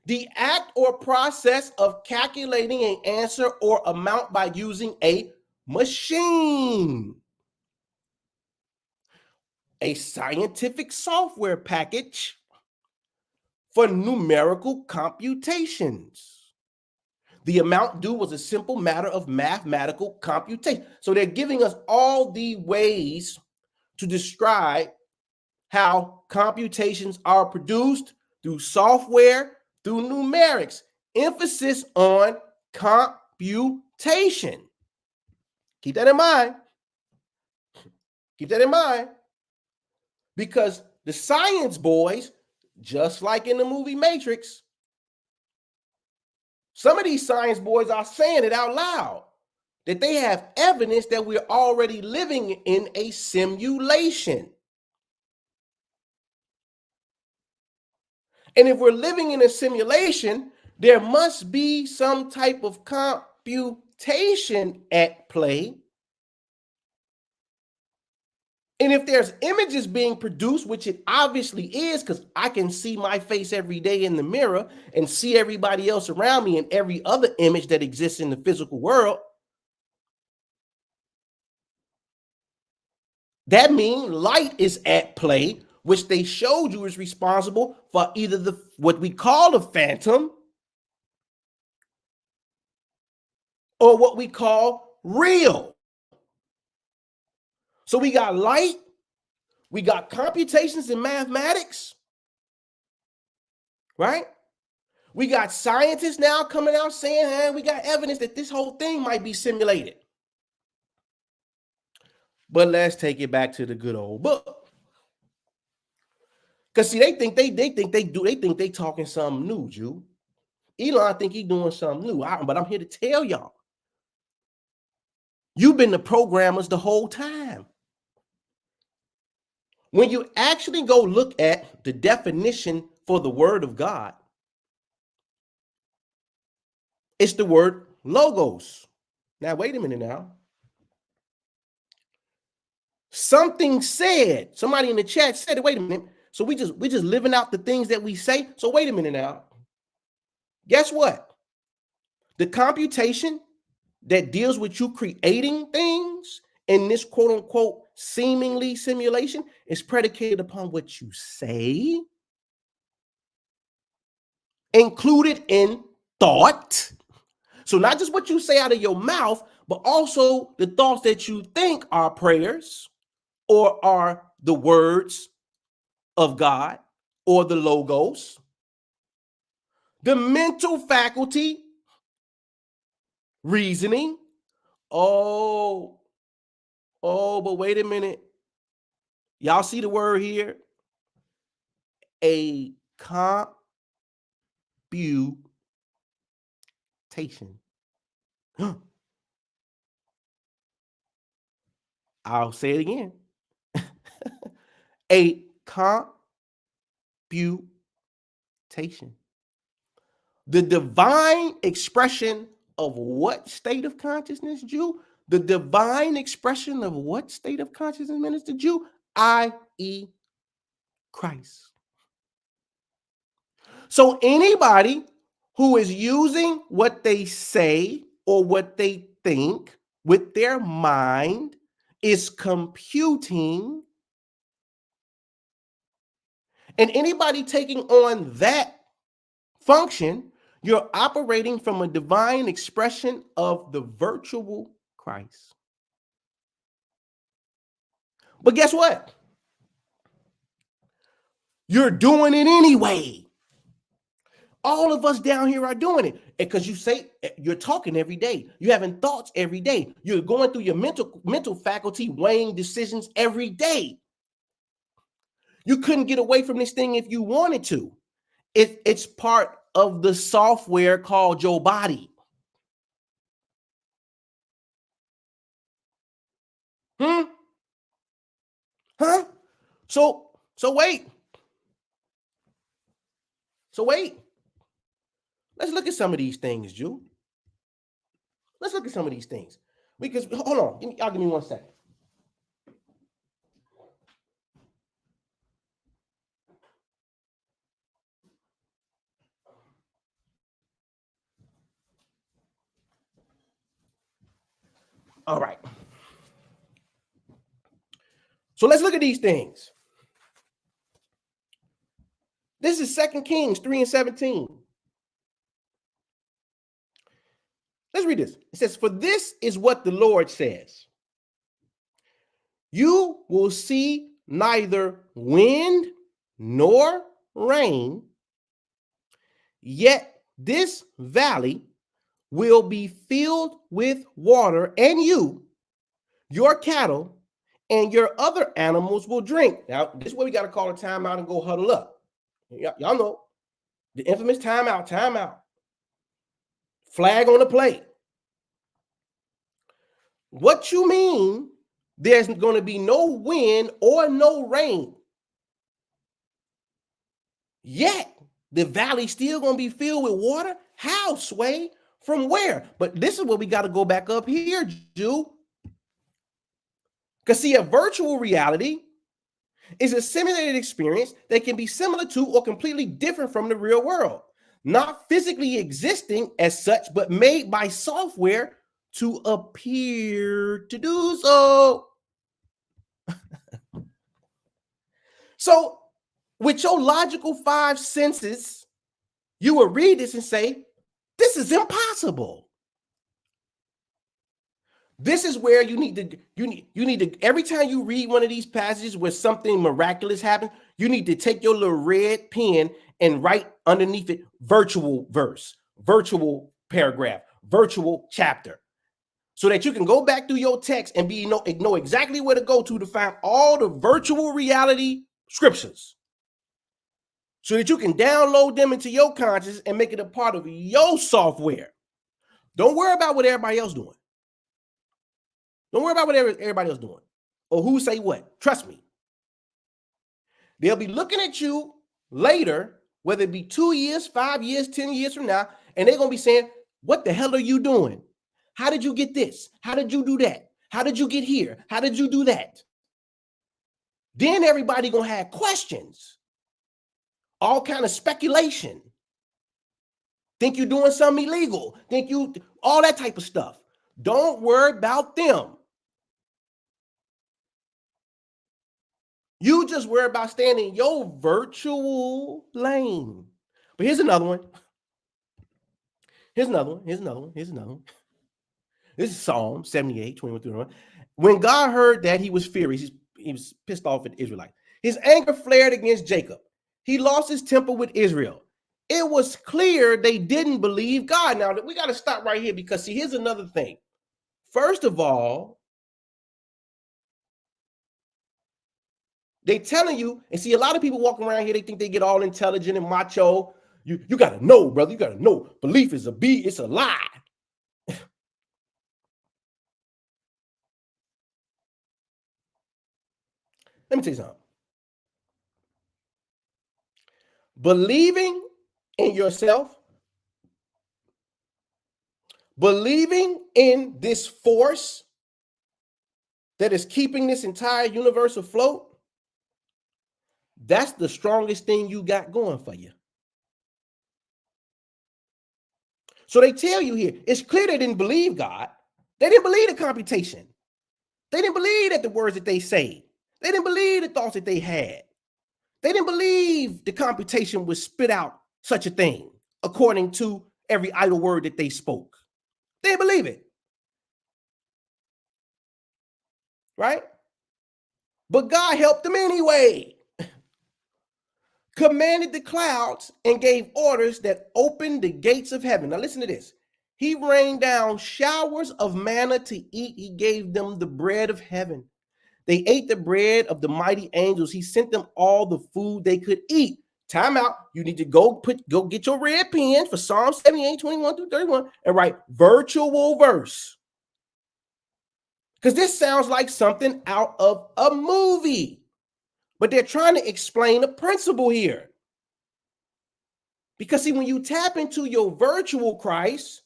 The act or process of calculating an answer or amount by using a machine. A scientific software package for numerical computations. The amount due was a simple matter of mathematical computation. So they're giving us all the ways to describe how computations are produced through software, through numerics. Emphasis on computation. Keep that in mind. Keep that in mind. Because the science boys, just like in the movie Matrix, some of these science boys are saying it out loud, that they have evidence that we're already living in a simulation. And if we're living in a simulation, there must be some type of computation at play. And if there's images being produced, which it obviously is, because I can see my face every day in the mirror and see everybody else around me and every other image that exists in the physical world, that means light is at play, which they showed you is responsible for either what we call the phantom or what we call real. So we got light, we got computations in mathematics, right? We got scientists now coming out saying, hey, we got evidence that this whole thing might be simulated. But let's take it back to the good old book. Because see, they think they talking something new, Jew. Elon think he doing something new. But I'm here to tell y'all, you've been the programmers the whole time. When you actually go look at the definition for the word of God, it's the word logos. Now, wait a minute now. Something said, somebody in the chat said it, wait a minute. So we just living out the things that we say. So wait a minute now. Guess what? The computation that deals with you creating things in this quote unquote seemingly simulation is predicated upon what you say, included in thought. So not just what you say out of your mouth, but also the thoughts that you think are prayers or are the words of God or the logos. The mental faculty, reasoning. Oh, but wait a minute. Y'all see the word here? A computation. I'll say it again. A computation. The divine expression of what state of consciousness, Jew? The divine expression of what state of consciousness, Minister Jew? I.e. Christ. So anybody who is using what they say or what they think with their mind is computing. And anybody taking on that function, you're operating from a divine expression of the virtual Christ. But guess what? You're doing it anyway. All of us down here are doing it because you say you're talking every day. You're having thoughts every day. You're going through your mental faculty, weighing decisions every day. You couldn't get away from this thing if you wanted to. It's part of the software called your body. Huh? So wait. Let's look at some of these things, Jew. Let's look at some of these things. Because hold on, y'all give me 1 second. All right. So let's look at these things. This is 2 Kings 3:17. Let's read this. It says, "For this is what the Lord says. You will see neither wind nor rain, yet this valley will be filled with water, and you, your cattle, and your other animals will drink." Now, this is where we got to call a timeout and go huddle up. Y'all know the infamous timeout. Flag on the plate. What you mean there's going to be no wind or no rain, yet the valley still going to be filled with water? How, Sway? From where? But this is where we got to go back up here, Jew. Because see, a virtual reality is a simulated experience that can be similar to or completely different from the real world, not physically existing as such, but made by software to appear to do so. So with your logical 5 senses, you will read this and say, this is impossible. This is where you need to, every time you read one of these passages where something miraculous happens, you need to take your little red pen and write underneath it virtual verse, virtual paragraph, virtual chapter, so that you can go back through your text and know exactly where to go to find all the virtual reality scriptures, so that you can download them into your conscious and make it a part of your software. Don't worry about what everybody else doing. Don't worry about what everybody else doing or who say what. Trust me. They'll be looking at you later, whether it be 2 years, 5 years, 10 years from now, and they're going to be saying, what the hell are you doing? How did you get this? How did you do that? How did you get here? How did you do that? Then everybody going to have questions, all kind of speculation. Think you're doing something illegal. All that type of stuff. Don't worry about them. You just worry about staying in your virtual lane. But here's another one. Here's another one. This is Psalm 78, 21-21. When God heard that, he was furious. He was pissed off at the Israelites. His anger flared against Jacob. He lost his temper with Israel. It was clear they didn't believe God. Now, we got to stop right here because, see, here's another thing. First of all, they telling you, and see, a lot of people walking around here, they think they get all intelligent and macho. You got to know, brother. You got to know. Belief is it's a lie. Let me tell you something. Believing in yourself, believing in this force that is keeping this entire universe afloat, that's the strongest thing you got going for you. So they tell you here, it's clear they didn't believe God. They didn't believe the computation. They didn't believe that the words that they say. They didn't believe the thoughts that they had. They didn't believe the computation would spit out such a thing according to every idle word that they spoke. They didn't believe it. Right? But God helped them anyway. Commanded the clouds and gave orders that opened the gates of heaven. Now listen to this. He rained down showers of manna to eat. He gave them the bread of heaven. They ate the bread of the mighty angels. He sent them all the food they could eat. Time out. You need to go get your red pen for Psalm 78, 21 through 31 and write virtual verse. Because this sounds like something out of a movie. But they're trying to explain a principle here. Because see, when you tap into your virtual Christ,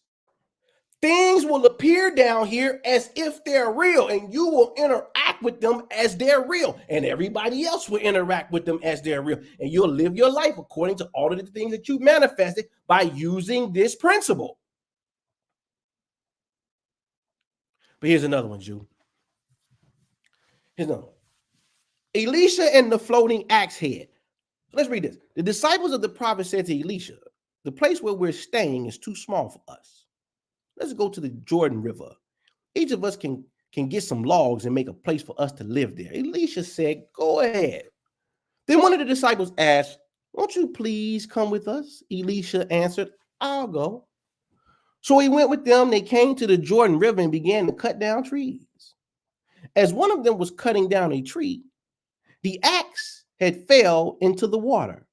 things will appear down here as if they're real, and you will interact with them as they're real, and everybody else will interact with them as they're real, and you'll live your life according to all of the things that you manifested by using this principle. But here's another one, Jew. Here's another one. Elisha and the floating axe head. Let's read this. The disciples of the prophet said to Elisha, the place where we're staying is too small for us. Let's go to the Jordan River. Each of us can get some logs and make a place for us to live there. Elisha said, go ahead. Then one of the disciples asked, won't you please come with us? Elisha answered, I'll go. So he went with them. They came to the Jordan River and began to cut down trees. As one of them was cutting down a tree, the axe had fell into the water.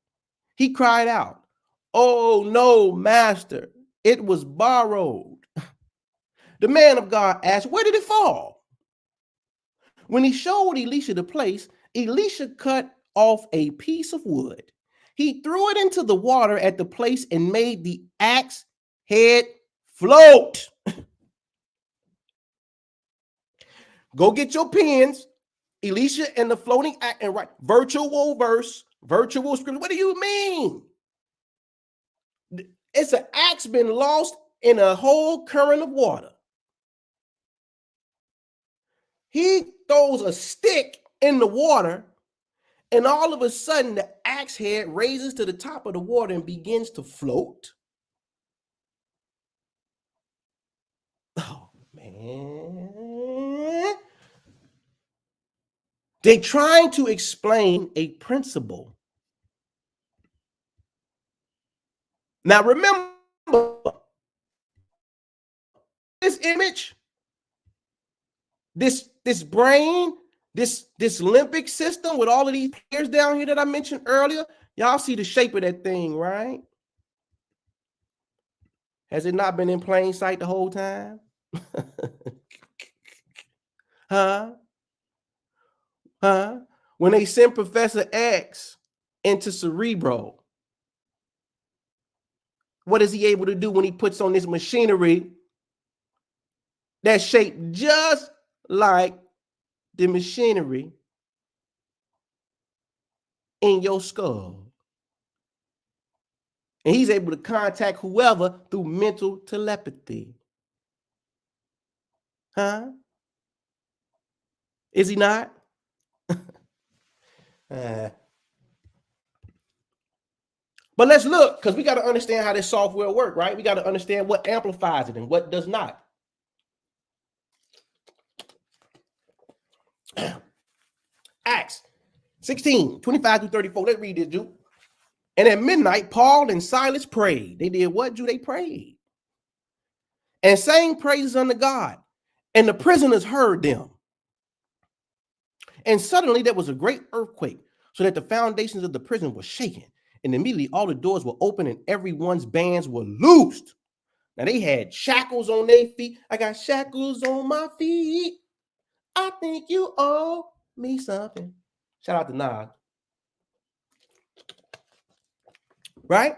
He cried out, oh no, master, it was borrowed. The man of God asked, where did it fall? When he showed Elisha the place, Elisha cut off a piece of wood. He threw it into the water at the place and made the axe head float. Go get your pens, Elisha and the floating axe, and write virtual verse, virtual scripture. What do you mean? It's an axe been lost in a whole current of water. He throws a stick in the water, and all of a sudden the axe head raises to the top of the water and begins to float. Oh, man. They're trying to explain a principle. Now remember, this image, this brain, this limbic system with all of these hairs down here that I mentioned earlier, y'all see the shape of that thing, right? Has it not been in plain sight the whole time? Huh? When they sent Professor X into Cerebro, what is he able to do when he puts on this machinery that's shaped just like the machinery in your skull? And he's able to contact whoever through mental telepathy. Huh? Is he not? But let's look, because we got to understand how this software works, right? We got to understand what amplifies it and what does not. Acts 16, 25 through 34. Let's read this, dude. And at midnight, Paul and Silas prayed. They did what, Jew? They prayed and sang praises unto God. And the prisoners heard them. And suddenly there was a great earthquake, so that the foundations of the prison were shaken. And immediately all the doors were open and everyone's bands were loosed. Now they had shackles on their feet. I got shackles on my feet. I think you owe me something. Shout out to Nas. Right?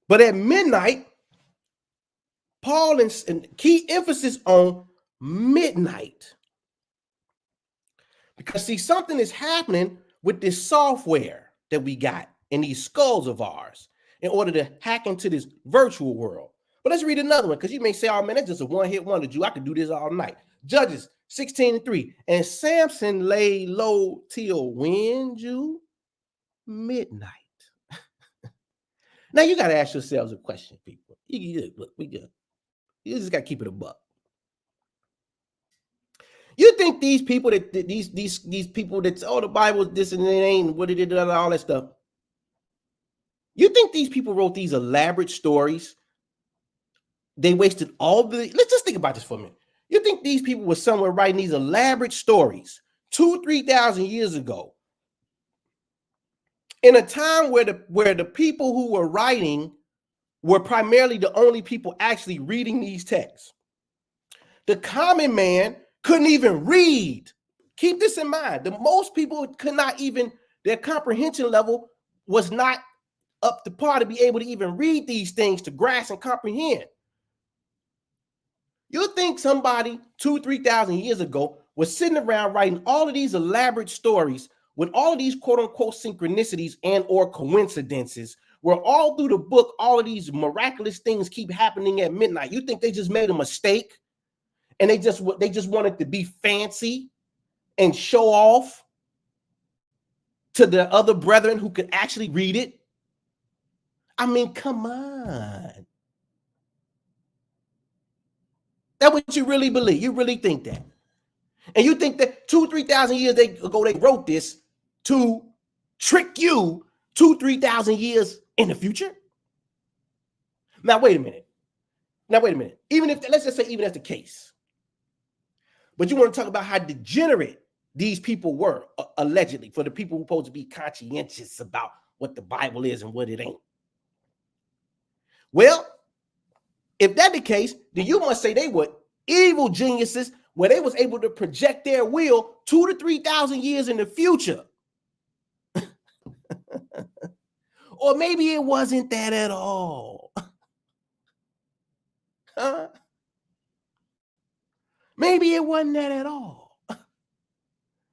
But at midnight, Paul and key emphasis on midnight. Because see, something is happening with this software that we got in these skulls of ours in order to hack into this virtual world. But let's read another one, because you may say, oh man, that's just a one-hit wonder, Jew. I could do this all night. Judges 16:3. And Samson lay low till when, Jew? Midnight. Now you got to ask yourselves a question, people. Look, we good. You just got to keep it a buck. You think these people these people that, oh, the Bible this and it ain't what it did, all that stuff. You think these people wrote these elaborate stories? They wasted all the, let's just think about this for a minute. You think these people were somewhere writing these elaborate stories 2,000-3,000 years ago, in a time where the people who were writing were primarily the only people actually reading these texts? The common man couldn't even read. Keep this in mind. The most people could not even, their comprehension level was not up to par to be able to even read these things, to grasp and comprehend. You think somebody 2,000-3,000 years ago was sitting around writing all of these elaborate stories with all of these quote unquote synchronicities and or coincidences, where all through the book, all of these miraculous things keep happening at midnight? You think they just made a mistake and they just wanted to be fancy and show off to the other brethren who could actually read it? I mean, come on. That's what you really believe? You really think that? And you think that 2,000-3,000 years ago they wrote this to trick you 2,000-3,000 years in the future? Now wait a minute. Even if, let's just say, even that's the case, but you want to talk about how degenerate these people were, allegedly, for the people who are supposed to be conscientious about what the Bible is and what it ain't. Well, if that's the case, then you must say they were evil geniuses where they was able to project their will 2,000 to 3,000 years in the future. Or maybe it wasn't that at all. Maybe it wasn't that at all.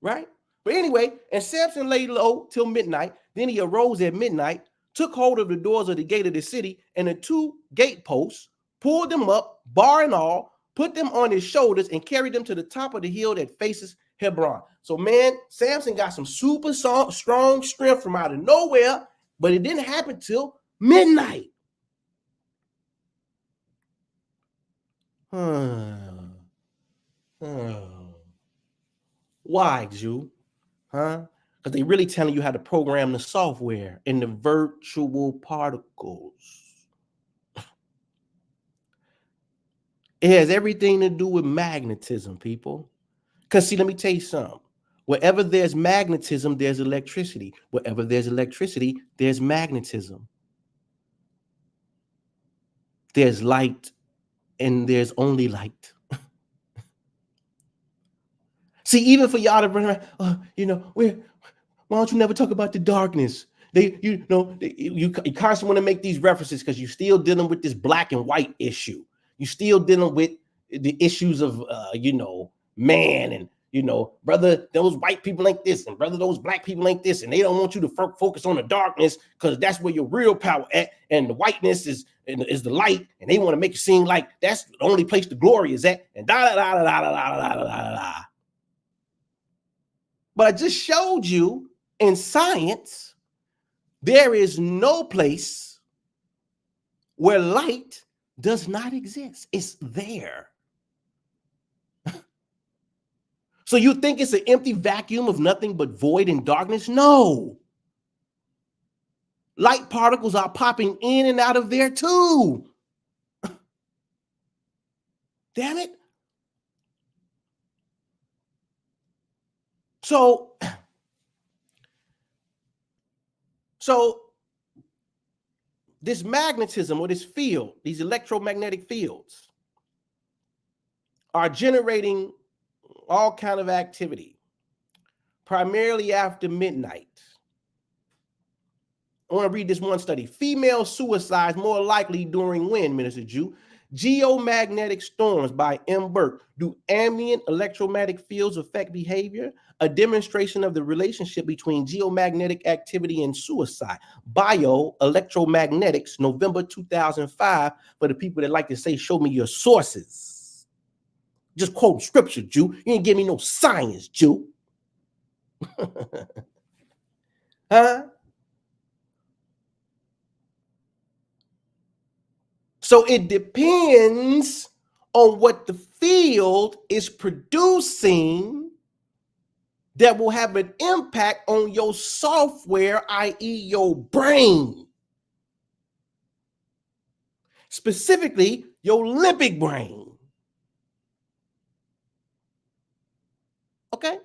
Right? But anyway, and Samson lay low till midnight. Then he arose at midnight, took hold of the doors of the gate of the city and the two gate posts, pulled them up, bar and all, put them on his shoulders, and carried them to the top of the hill that faces Hebron. So, man, Samson got some super strong strength from out of nowhere, but it didn't happen till midnight. Why, Jew? Huh? Because they really telling you how to program the software in the virtual particles. It has everything to do with magnetism, people. Because see, let me tell you something. Wherever there's magnetism, there's electricity. Wherever there's electricity, there's magnetism. There's light and there's only light. See, even for y'all to run around, why don't you never talk about the darkness? You constantly want to make these references because you're still dealing with this black and white issue. You're still dealing with the issues of, man, and, brother, those white people ain't this, and brother, those black people ain't this, and they don't want you to focus on the darkness because that's where your real power at, and the whiteness is the light, and they want to make it seem like that's the only place the glory is at, and da da da da da da da da da da. But I just showed you in science, there is no place where light does not exist. It's there. So you think it's an empty vacuum of nothing but void and darkness? No. Light particles are popping in and out of there too. Damn it. So this magnetism or this field, these electromagnetic fields are generating all kind of activity, primarily after midnight. I want to read this one study. Female suicides more likely during when, Minister Jew? Geomagnetic storms by M. Burke. Do ambient electromagnetic fields affect behavior? A demonstration of the relationship between geomagnetic activity and suicide. Bioelectromagnetics, November 2005. For the people that like to say, show me your sources. Just quote scripture, Jew. You ain't give me no science, Jew. Huh? So it depends on what the field is producing that will have an impact on your software, i.e. your brain. Specifically, your limbic brain. Okay?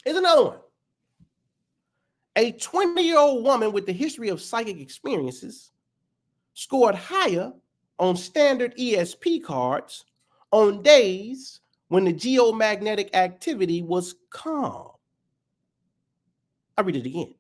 Here's another one. A 20-year-old woman with the history of psychic experiences scored higher on standard ESP cards on days when the geomagnetic activity was calm. I'll read it again.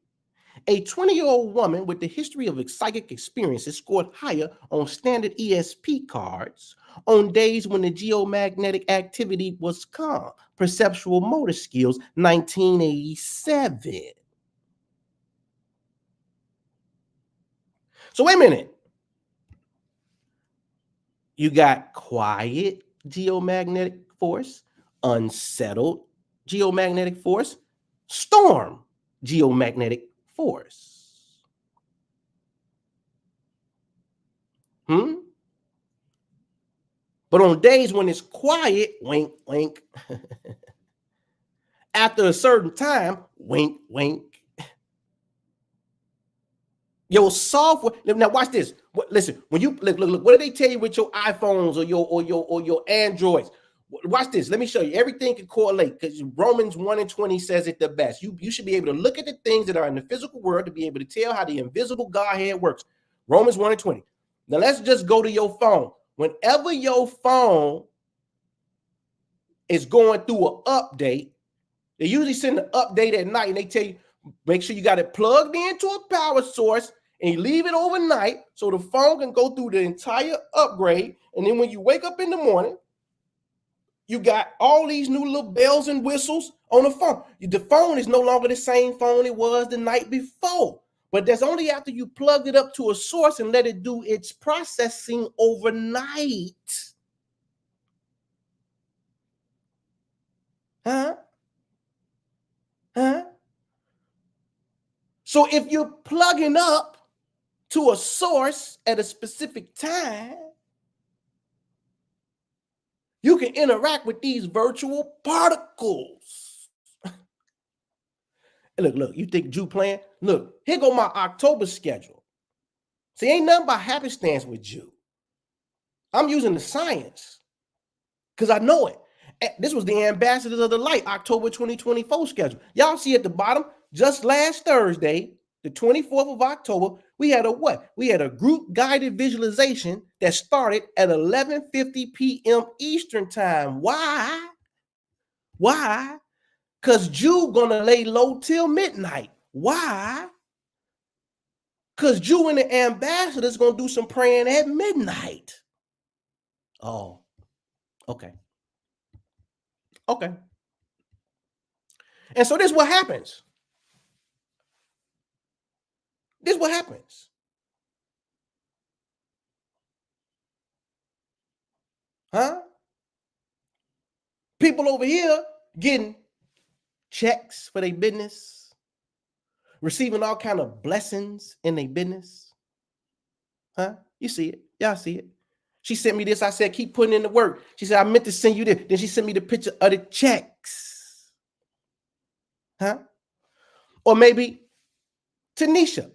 A 20-year-old woman with the history of psychic experiences scored higher on standard ESP cards on days when the geomagnetic activity was calm. Perceptual motor skills, 1987. So wait a minute. You got quiet geomagnetic force, unsettled geomagnetic force, storm geomagnetic force. But on days when it's quiet, wink, wink. After a certain time, wink, wink. Your software. Now watch this. Listen, when you look, what do they tell you with your iPhones or your Androids? Watch this. Let me show you. Everything can correlate because Romans 1:20 says it the best. You should be able to look at the things that are in the physical world to be able to tell how the invisible Godhead works. Romans 1:20. Now let's just go to your phone. Whenever your phone is going through an update, they usually send an update at night and they tell you, make sure you got it plugged into a power source and you leave it overnight so the phone can go through the entire upgrade. And then when you wake up in the morning, you got all these new little bells and whistles on the phone. The phone is no longer the same phone it was the night before. But that's only after you plug it up to a source and let it do its processing overnight. Huh? So if you're plugging up to a source at a specific time, you can interact with these virtual particles. Look, you think Jew playing? Look, here go my October schedule. See, ain't nothing but happenstance with Jew. I'm using the science because I know it. This was the Ambassadors of the Light, October 2024 schedule. Y'all see at the bottom, just last Thursday, the 24th of October, we had a what? We had a group guided visualization that started at 11:50 p.m. Eastern time. Why? Why? Because Jew gonna lay low till midnight. Why? Because Jew and the ambassadors gonna do some praying at midnight. Oh, okay. Okay. And so this is what happens. This is what happens. Huh? People over here getting checks for their business, receiving all kind of blessings in their business. Huh? You see it. Y'all see it. She sent me this. I said, keep putting in the work. She said, I meant to send you this. Then she sent me the picture of the checks. Huh? Or maybe Tanisha,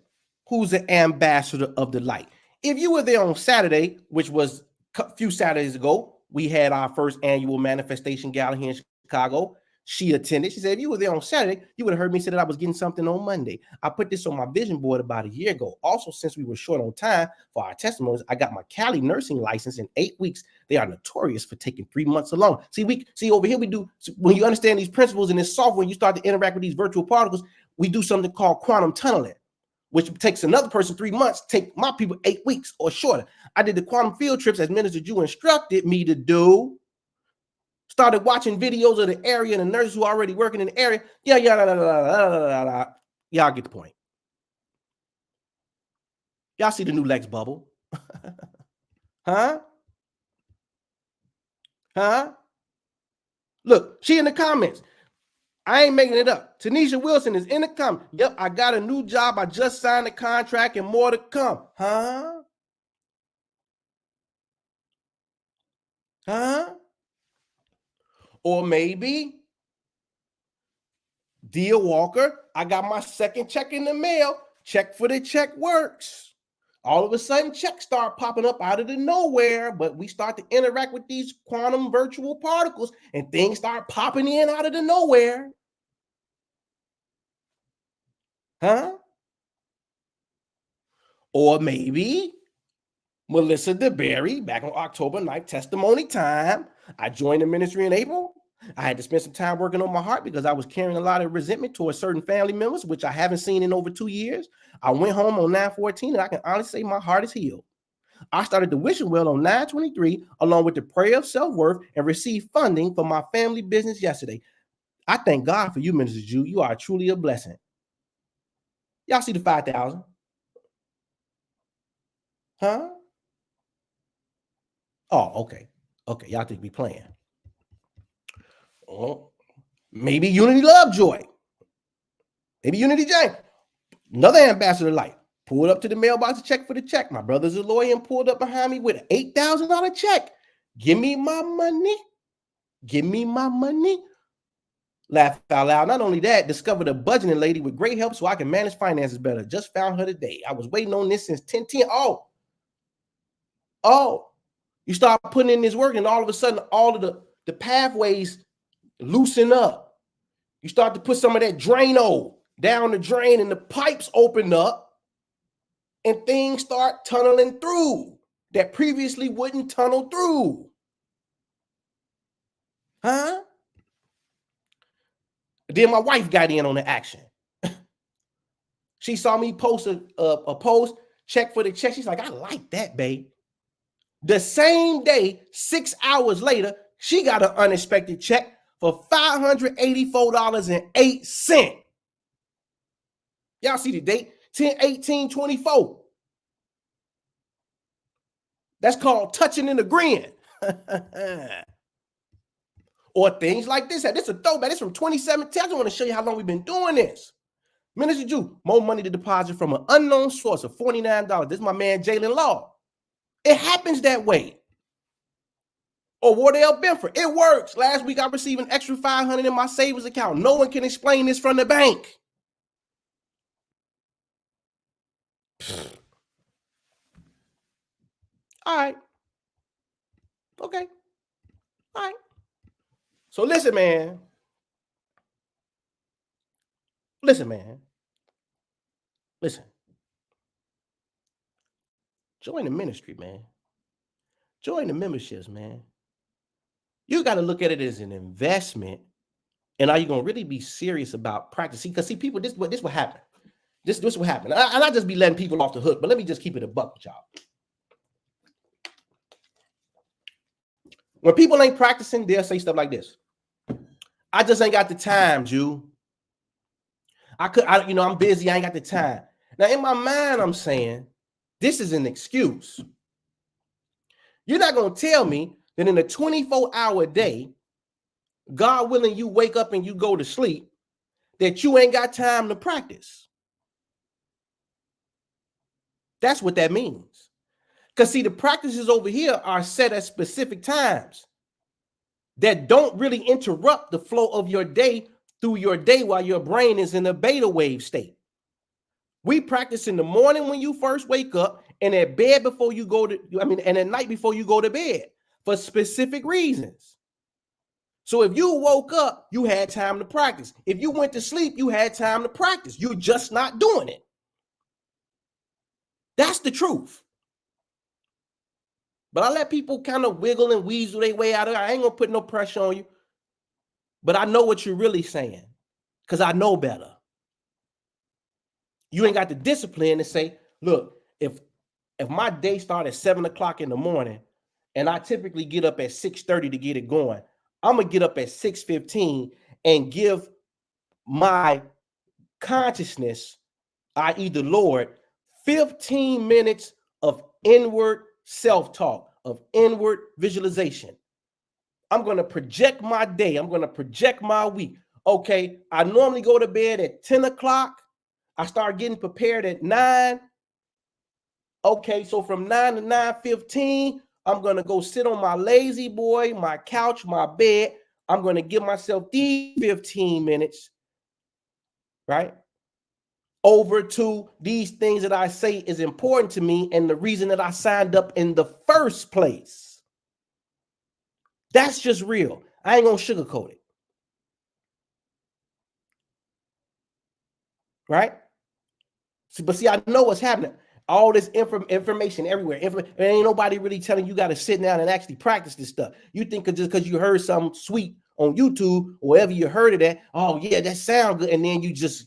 who's the ambassador of the light. If you were there on Saturday, which was a few Saturdays ago, we had our first annual manifestation gala here in Chicago. She attended. She said, if you were there on Saturday, you would have heard me say that I was getting something on Monday. I put this on my vision board about a year ago. Also, since we were short on time for our testimonies, I got my Cali nursing license in 8 weeks. They are notorious for taking 3 months alone. See over here, we do, when you understand these principles in this software, you start to interact with these virtual particles, we do something called quantum tunneling, which takes another person 3 months, take my people 8 weeks or shorter. I did the quantum field trips as Minister Jew instructed me to do. Started watching videos of the area and the nurses who are already working in the area. Y'all get the point. Y'all see the new Lex bubble? Huh? Look, she in the comments. I ain't making it up. Tanisha Wilson is in the comments. Yep, I got a new job. I just signed a contract and more to come. Huh? Or maybe Dear Walker, I got my second check in the mail. Check for the check works. All of a sudden, checks start popping up out of the nowhere, but we start to interact with these quantum virtual particles and things start popping in out of the nowhere. Huh? Or maybe Melissa DeBerry, back on October 9th, testimony time. I joined the ministry in April. I had to spend some time working on my heart because I was carrying a lot of resentment towards certain family members, which I haven't seen in over 2 years. I went home on 9/14, and I can honestly say my heart is healed. I started the wishing well on 9/23, along with the prayer of self-worth, and received funding for my family business yesterday. I thank God for you, Minister Jew. You are truly a blessing. Y'all see the 5,000? Huh? Oh, okay. Okay, y'all think we playing. Oh, maybe Unity Lovejoy. Maybe Unity Jane. Another ambassador light. Pulled up to the mailbox to check for the check. My brother's a lawyer and pulled up behind me with an $8,000 check. Give me my money. Give me my money. Laugh out loud. Not only that, discovered a budgeting lady with great help so I can manage finances better. Just found her today. I was waiting on this since 10/10. Oh, you start putting in this work and all of a sudden all of the pathways loosen up. You start to put some of that Drano down the drain and the pipes open up and things start tunneling through that previously wouldn't tunnel through. Huh? Then my wife got in on the action. She saw me post a post, check for the check. She's like, I like that, babe. The same day, 6 hours later, she got an unexpected check for $584.08. Y'all see the date? 10/18/24. That's called touching and agreeing. Or things like this. This is a throwback. This is from 2017. I just want to show you how long we've been doing this. Minister Jew, more money to deposit from an unknown source of $49. This is my man Jalen Law. It happens that way. Or Wardell Benford. It works. Last week I received an extra $500 in my savings account. No one can explain this from the bank. All right. Okay. All right. So listen, man. Listen. Join the ministry, man. Join the memberships, man. You got to look at it as an investment. And are you going to really be serious about practicing? Because see, people, this what happen. This will happen. And I just be letting people off the hook, but let me just keep it a buck with y'all. When people ain't practicing, they'll say stuff like this. I just ain't got the time, Jew. I'm busy. I ain't got the time. Now, in my mind, I'm saying this is an excuse. You're not going to tell me that in a 24-hour day, God willing, you wake up and you go to sleep, that you ain't got time to practice. That's what that means. Because see, the practices over here are set at specific times that don't really interrupt the flow of your day through your day while your brain is in a beta wave state. We practice in the morning when you first wake up, and at bed before you go to, and at night before you go to bed for specific reasons. So if you woke up, you had time to practice. If you went to sleep, you had time to practice. You're just not doing it. That's the truth. But I let people kind of wiggle and weasel their way out of it. I ain't gonna put no pressure on you. But I know what you're really saying, because I know better. You ain't got the discipline to say, look, if my day starts at 7 o'clock in the morning and I typically get up at 6:30 to get it going, I'm gonna get up at 6:15 and give my consciousness, i.e. the Lord, 15 minutes of inward self-talk, of inward visualization. I'm going to project my day. I'm going to project my week. Okay, I normally go to bed at 10 o'clock. I start getting prepared at 9. Okay, so from 9 to 9:15, I'm going to go sit on my lazy boy, my couch, my bed. I'm going to give myself these 15 minutes, right, over to these things that I say is important to me and the reason that I signed up in the first place. That's just real. I ain't going to sugarcoat it. Right? But see, I know what's happening. All this information everywhere. Ain't nobody really telling you got to sit down and actually practice this stuff. You think just because you heard something sweet on YouTube or wherever you heard it at, oh yeah, that sounds good, and then you just.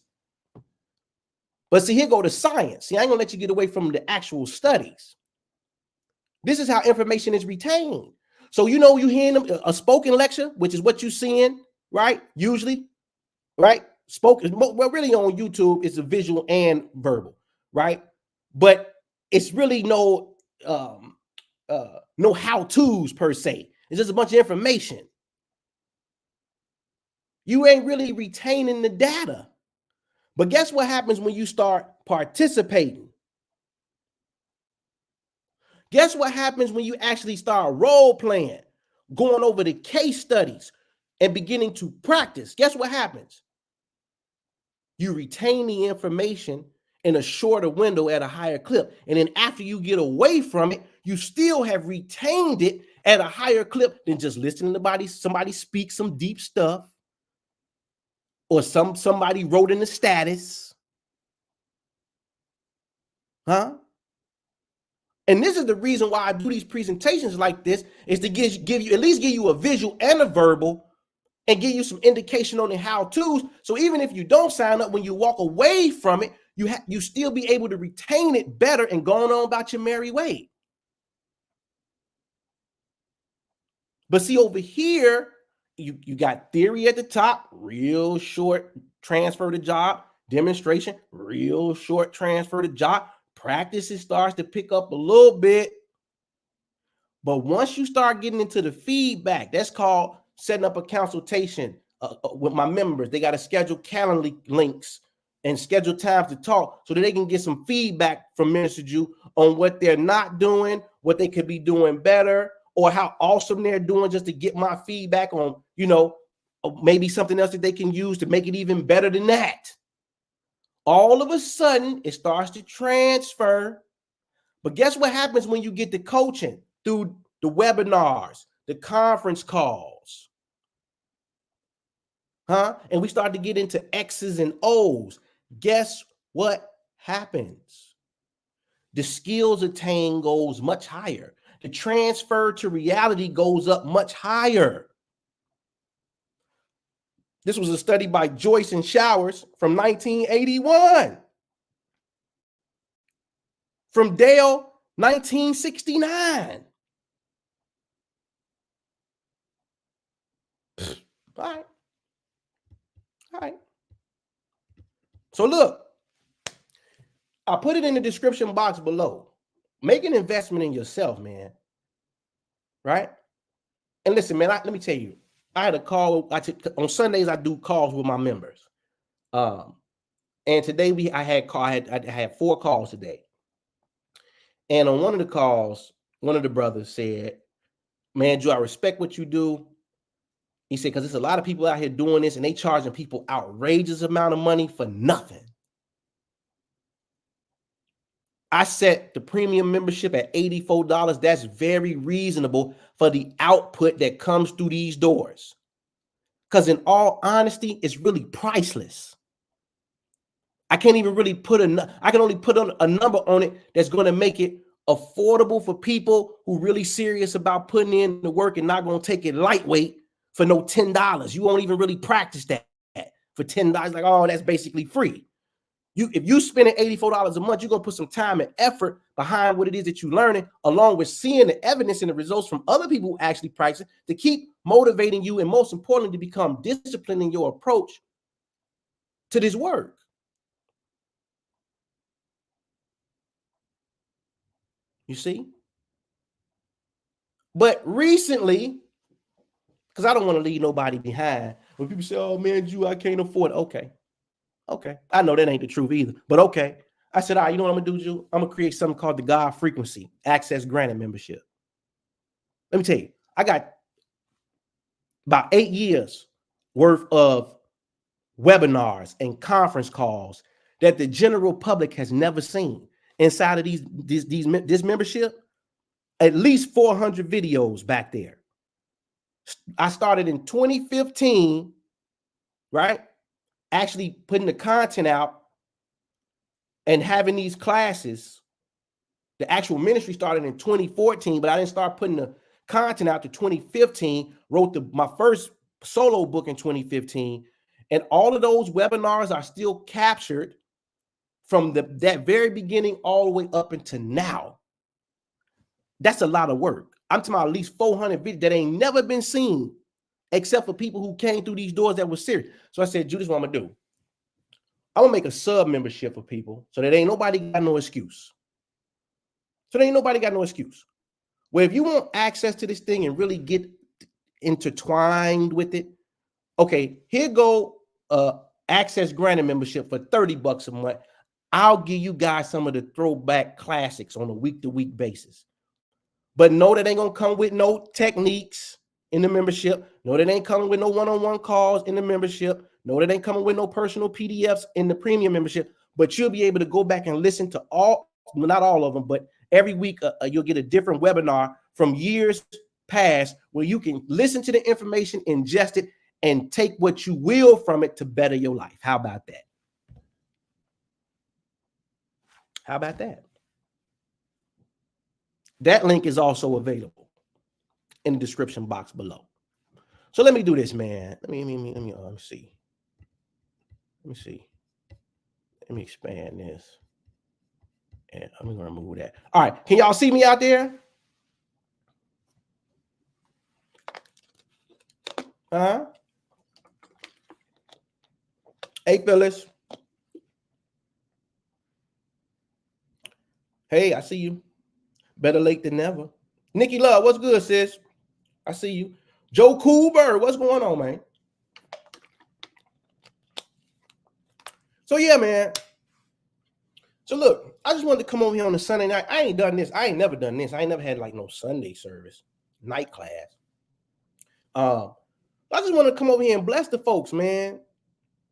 But see, here go the science. See, I ain't gonna let you get away from the actual studies. This is how information is retained. So you hearing a spoken lecture, which is what you're seeing, right? Usually, right? Spoken, well, really on YouTube, it's a visual and verbal, right? But it's really no how-tos per se. It's just a bunch of information. You ain't really retaining the data. But guess what happens when you start participating? Guess what happens when you actually start role playing, going over the case studies and beginning to practice? Guess what happens? You retain the information in a shorter window at a higher clip. And then after you get away from it, you still have retained it at a higher clip than just listening to somebody speak some deep stuff, or somebody wrote in the status. Huh? And this is the reason why I do these presentations like this, is to give you at least give you a visual and a verbal, and give you some indication on the how-tos. So even if you don't sign up, when you walk away from it, you still be able to retain it better and going on about your merry way. But see, over here, you got theory at the top, real short transfer to job, demonstration, real short transfer to job. Practice, it starts to pick up a little bit. But once you start getting into the feedback, that's called setting up a consultation with my members. They got to schedule calendar links and schedule times to talk so that they can get some feedback from Minister Jew on what they're not doing, what they could be doing better, or how awesome they're doing, just to get my feedback on, maybe something else that they can use to make it even better than that. All of a sudden, it starts to transfer. But guess what happens when you get the coaching through the webinars, the conference calls? And we start to get into X's and O's. Guess what happens? The skills attained goes much higher. The transfer to reality goes up much higher. This was a study by Joyce and Showers from 1981. From Dale, 1969. All right. So look, I put it in the description box below. Make an investment in yourself, man. Right? And listen, man, let me tell you, I had a call. On Sundays, I do calls with my members. And today I had 4 calls today. And on one of the calls, one of the brothers said, man, Drew, I respect what you do. He said, because there's a lot of people out here doing this and they charging people outrageous amount of money for nothing. I set the premium membership at $84. That's very reasonable for the output that comes through these doors. Because in all honesty, it's really priceless. I can't even really I can only put a number on it that's going to make it affordable for people who really serious about putting in the work and not going to take it lightweight for no $10. You won't even really practice that for $10. Like, oh, that's basically free. If you spending $84 a month, you're going to put some time and effort behind what it is that you're learning, along with seeing the evidence and the results from other people who actually practice to keep motivating you, and most importantly, to become disciplined in your approach to this work. You see? But recently, because I don't want to leave nobody behind, when people say, oh man, Drew, I can't afford it. Okay. I know that ain't the truth either, but okay. I said, all right, you know what I'm going to do, Drew? I'm going to create something called the God Frequency Access Granted Membership. Let me tell you, I got about 8 years worth of webinars and conference calls that the general public has never seen inside of this membership. At least 400 videos back there. I started in 2015, right? Actually putting the content out and having these classes. The actual ministry started in 2014, but I didn't start putting the content out to 2015. Wrote my first solo book in 2015. And all of those webinars are still captured from that very beginning all the way up until now. That's a lot of work. I'm talking about at least 400 videos that ain't never been seen except for people who came through these doors that were serious. So I said, Judas, what I'm going to do? I'm going to make a sub membership for people so that ain't nobody got no excuse. Where if you want access to this thing and really get intertwined with it, okay, here go access granted membership for $30 a month. I'll give you guys some of the throwback classics on a week-to-week basis. But no, that ain't going to come with no techniques in the membership. No, that ain't coming with no one-on-one calls in the membership. No, that ain't coming with no personal PDFs in the premium membership. But you'll be able to go back and listen to not all of them, but every week you'll get a different webinar from years past where you can listen to the information, ingest it, and take what you will from it to better your life. How about that? How about that? That link is also available in the description box below. So let me do this, man. Let me see. Let me expand this. And I'm going to remove that. All right. Can y'all see me out there? Hey, Phyllis. Hey, I see you. Better late than never. Nikki Love, what's good, sis? I see you. Joe Coolbird, what's going on, man? So yeah, man. So look, I just wanted to come over here on a Sunday night. I ain't done this. I ain't never done this. I ain't never had like no Sunday service, night class. I just want to come over here and bless the folks, man.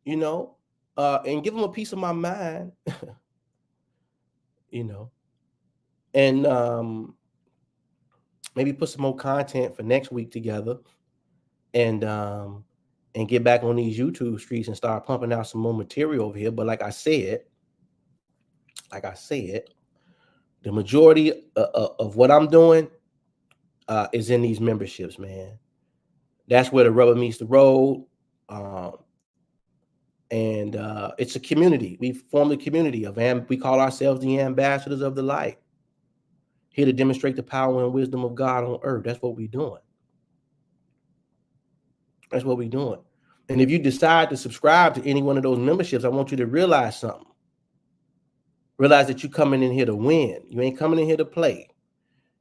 You know, and give them a piece of my mind. You know, and maybe put some more content for next week together, and get back on these YouTube streets and start pumping out some more material over here. But like I said, the majority of what I'm doing is in these memberships, man. That's where the rubber meets the road. And it's a community. We've formed a community we call ourselves the ambassadors of the light, here to demonstrate the power and wisdom of God on earth. That's what we're doing. And if you decide to subscribe to any one of those memberships, I want you to realize something. Realize that you're coming in here to win. You ain't coming in here to play.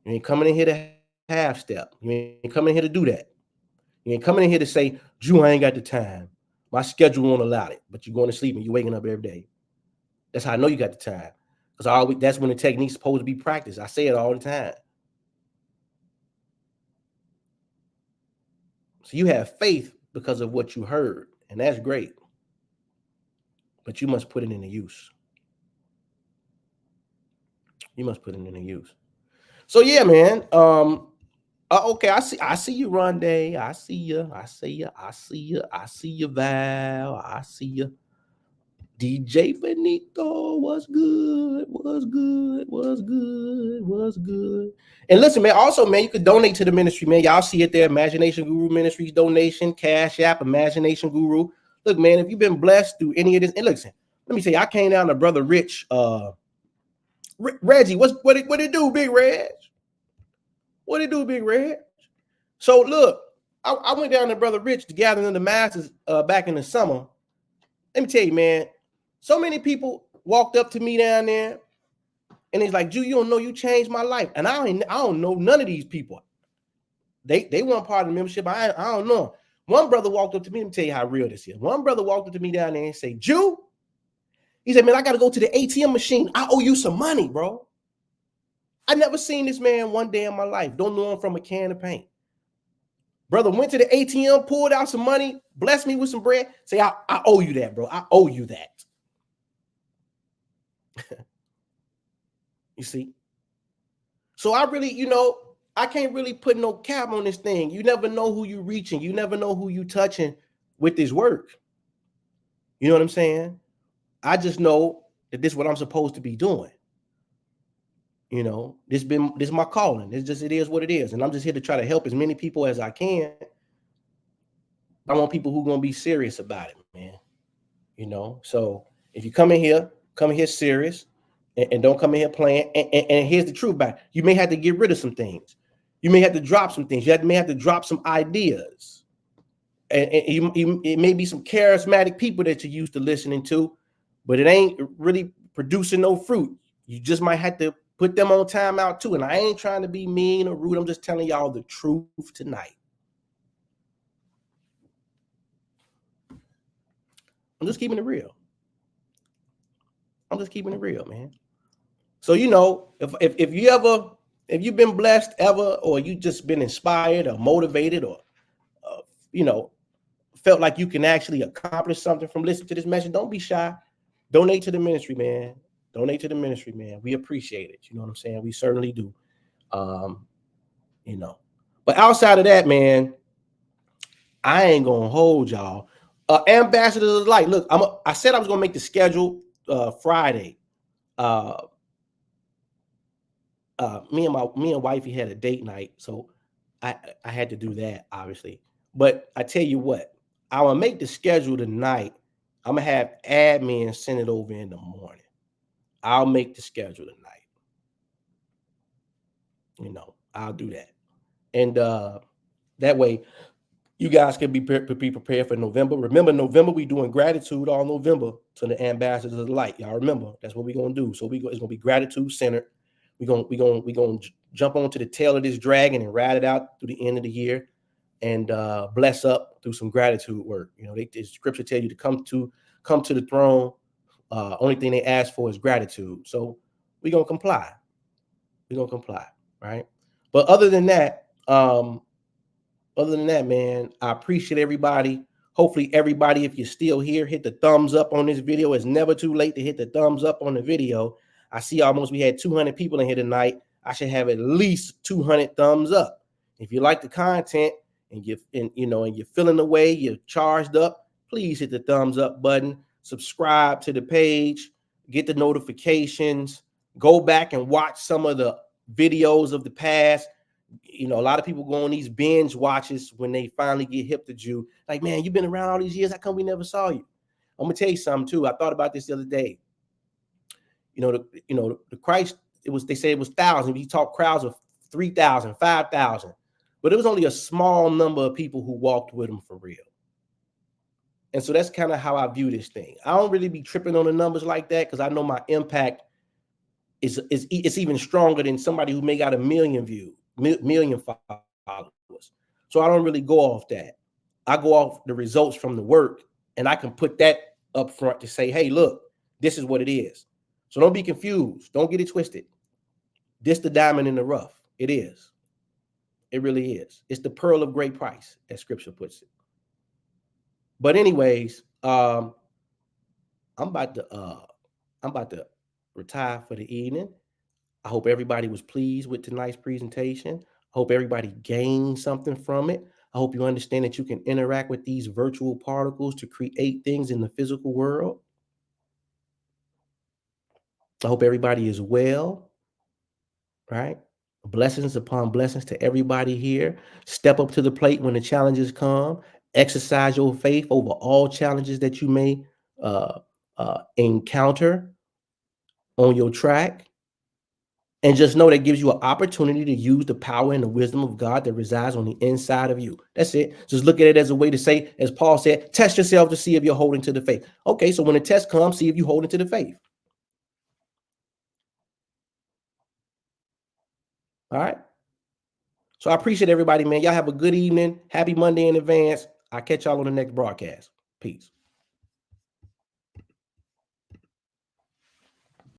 You ain't coming in here to half step. You ain't coming in here to do that. You ain't coming in here to say, Drew, I ain't got the time. My schedule won't allow it. But you're going to sleep and you're waking up every day. That's how I know you got the time. because that's when the technique's supposed to be practiced. I say it all the time. So you have faith because of what you heard, and that's great. But you must put it into use. You must put it into use. So yeah, man. Okay, I see you, Rondé. I see you. I see you. I see you. I see you, Val. I see you. DJ Benito was good, was good, was good, was good. And listen, man, also, man, you could donate to the ministry, man. Y'all see it there, Imagination Guru Ministries donation, Cash App, Imagination Guru. Look, man, if you've been blessed through any of this, and listen, let me say, I came down to Brother Rich, Reggie, what it do, Big Reg? What it do, Big Reg? So look, I went down to Brother Rich to gather in the masses back in the summer. Let me tell you, man, so many people walked up to me down there, and he's like, "Jew, you don't know you changed my life." And I don't know none of these people. They weren't part of the membership. I don't know. One brother walked up to me. Let me tell you how real this is. One brother walked up to me down there and said, "Jew," he said, "Man, I got to go to the ATM machine. I owe you some money, bro." I never seen this man one day in my life. Don't know him from a can of paint. Brother went to the ATM, pulled out some money, blessed me with some bread. Say, I owe you that, bro. I owe you that. You see? So I really, I can't really put no cap on this thing. You never know who you're reaching. You never know who you touching with this work. You know what I'm saying? I just know that this is what I'm supposed to be doing. This is my calling. It is what it is. And I'm just here to try to help as many people as I can. I want people who are going to be serious about it, man. So if you come in here serious and don't come in here playing. And here's the truth about it. You may have to get rid of some things. You may have to drop some things. You may have to drop some ideas. And it may be some charismatic people that you're used to listening to, but it ain't really producing no fruit. You just might have to put them on timeout too. And I ain't trying to be mean or rude. I'm just telling y'all the truth tonight. I'm just keeping it real. I'm just keeping it real, man. So, if you've been blessed ever, or you just been inspired or motivated, or, felt like you can actually accomplish something from listening to this message, don't be shy. Donate to the ministry, man. Donate to the ministry, man. We appreciate it. You know what I'm saying? We certainly do. But outside of that, man, I ain't gonna hold y'all. Ambassadors of Light. Look, I said I was gonna make the schedule Friday. Me and wifey had a date night, so I had to do that, obviously. But I tell you what, I'm gonna make the schedule tonight. I'm gonna have admin send it over in the morning. I'll make the schedule tonight. I'll do that, and that way you guys can be prepared for November. Remember, November we doing gratitude all November to the Ambassadors of the Light. Y'all remember that's what we're gonna do. So it's gonna be gratitude centered. We're gonna jump onto the tail of this dragon and ride it out through the end of the year, and bless up through some gratitude work. The scripture tell you to come to the throne. Only thing they ask for is gratitude. So we're gonna comply. Right? But other than that, man, I appreciate everybody. Hopefully everybody, if you're still here, hit the thumbs up on this video. It's never too late to hit the thumbs up on the video. I see we had 200 people in here tonight. I should have at least 200 thumbs up. If you like the content and you're feeling the way, you're charged up, please hit the thumbs up button. Subscribe to the page, get the notifications, go back and watch some of the videos of the past. A lot of people go on these binge watches when they finally get hip to Jew. Like, man, you've been around all these years. How come we never saw you? I'm gonna tell you something too. I thought about this the other day. The Christ, they say it was thousands. He taught crowds of 3,000, 5,000, but it was only a small number of people who walked with him for real. And so that's kind of how I view this thing. I don't really be tripping on the numbers like that, because I know my impact is even stronger than somebody who may got 1 million million followers. So I don't really go off that. I go off the results from the work, and I can put that up front to say, hey, look, this is what it is. So don't be confused. Don't get it twisted. This the diamond in the rough. It is. It really is. It's the pearl of great price, as scripture puts it. But anyways, I'm about to retire for the evening. I hope everybody was pleased with tonight's presentation. I hope everybody gained something from it. I hope you understand that you can interact with these virtual particles to create things in the physical world. I hope everybody is well, right? Blessings upon blessings to everybody here. Step up to the plate when the challenges come. Exercise your faith over all challenges that you may encounter on your track. And just know that gives you an opportunity to use the power and the wisdom of God that resides on the inside of you. That's it. Just look at it as a way to say, as Paul said, test yourself to see if you're holding to the faith. Okay, so when the test comes, see if you're holding to the faith. All right. So I appreciate everybody, man. Y'all have a good evening. Happy Monday in advance. I'll catch y'all on the next broadcast. Peace.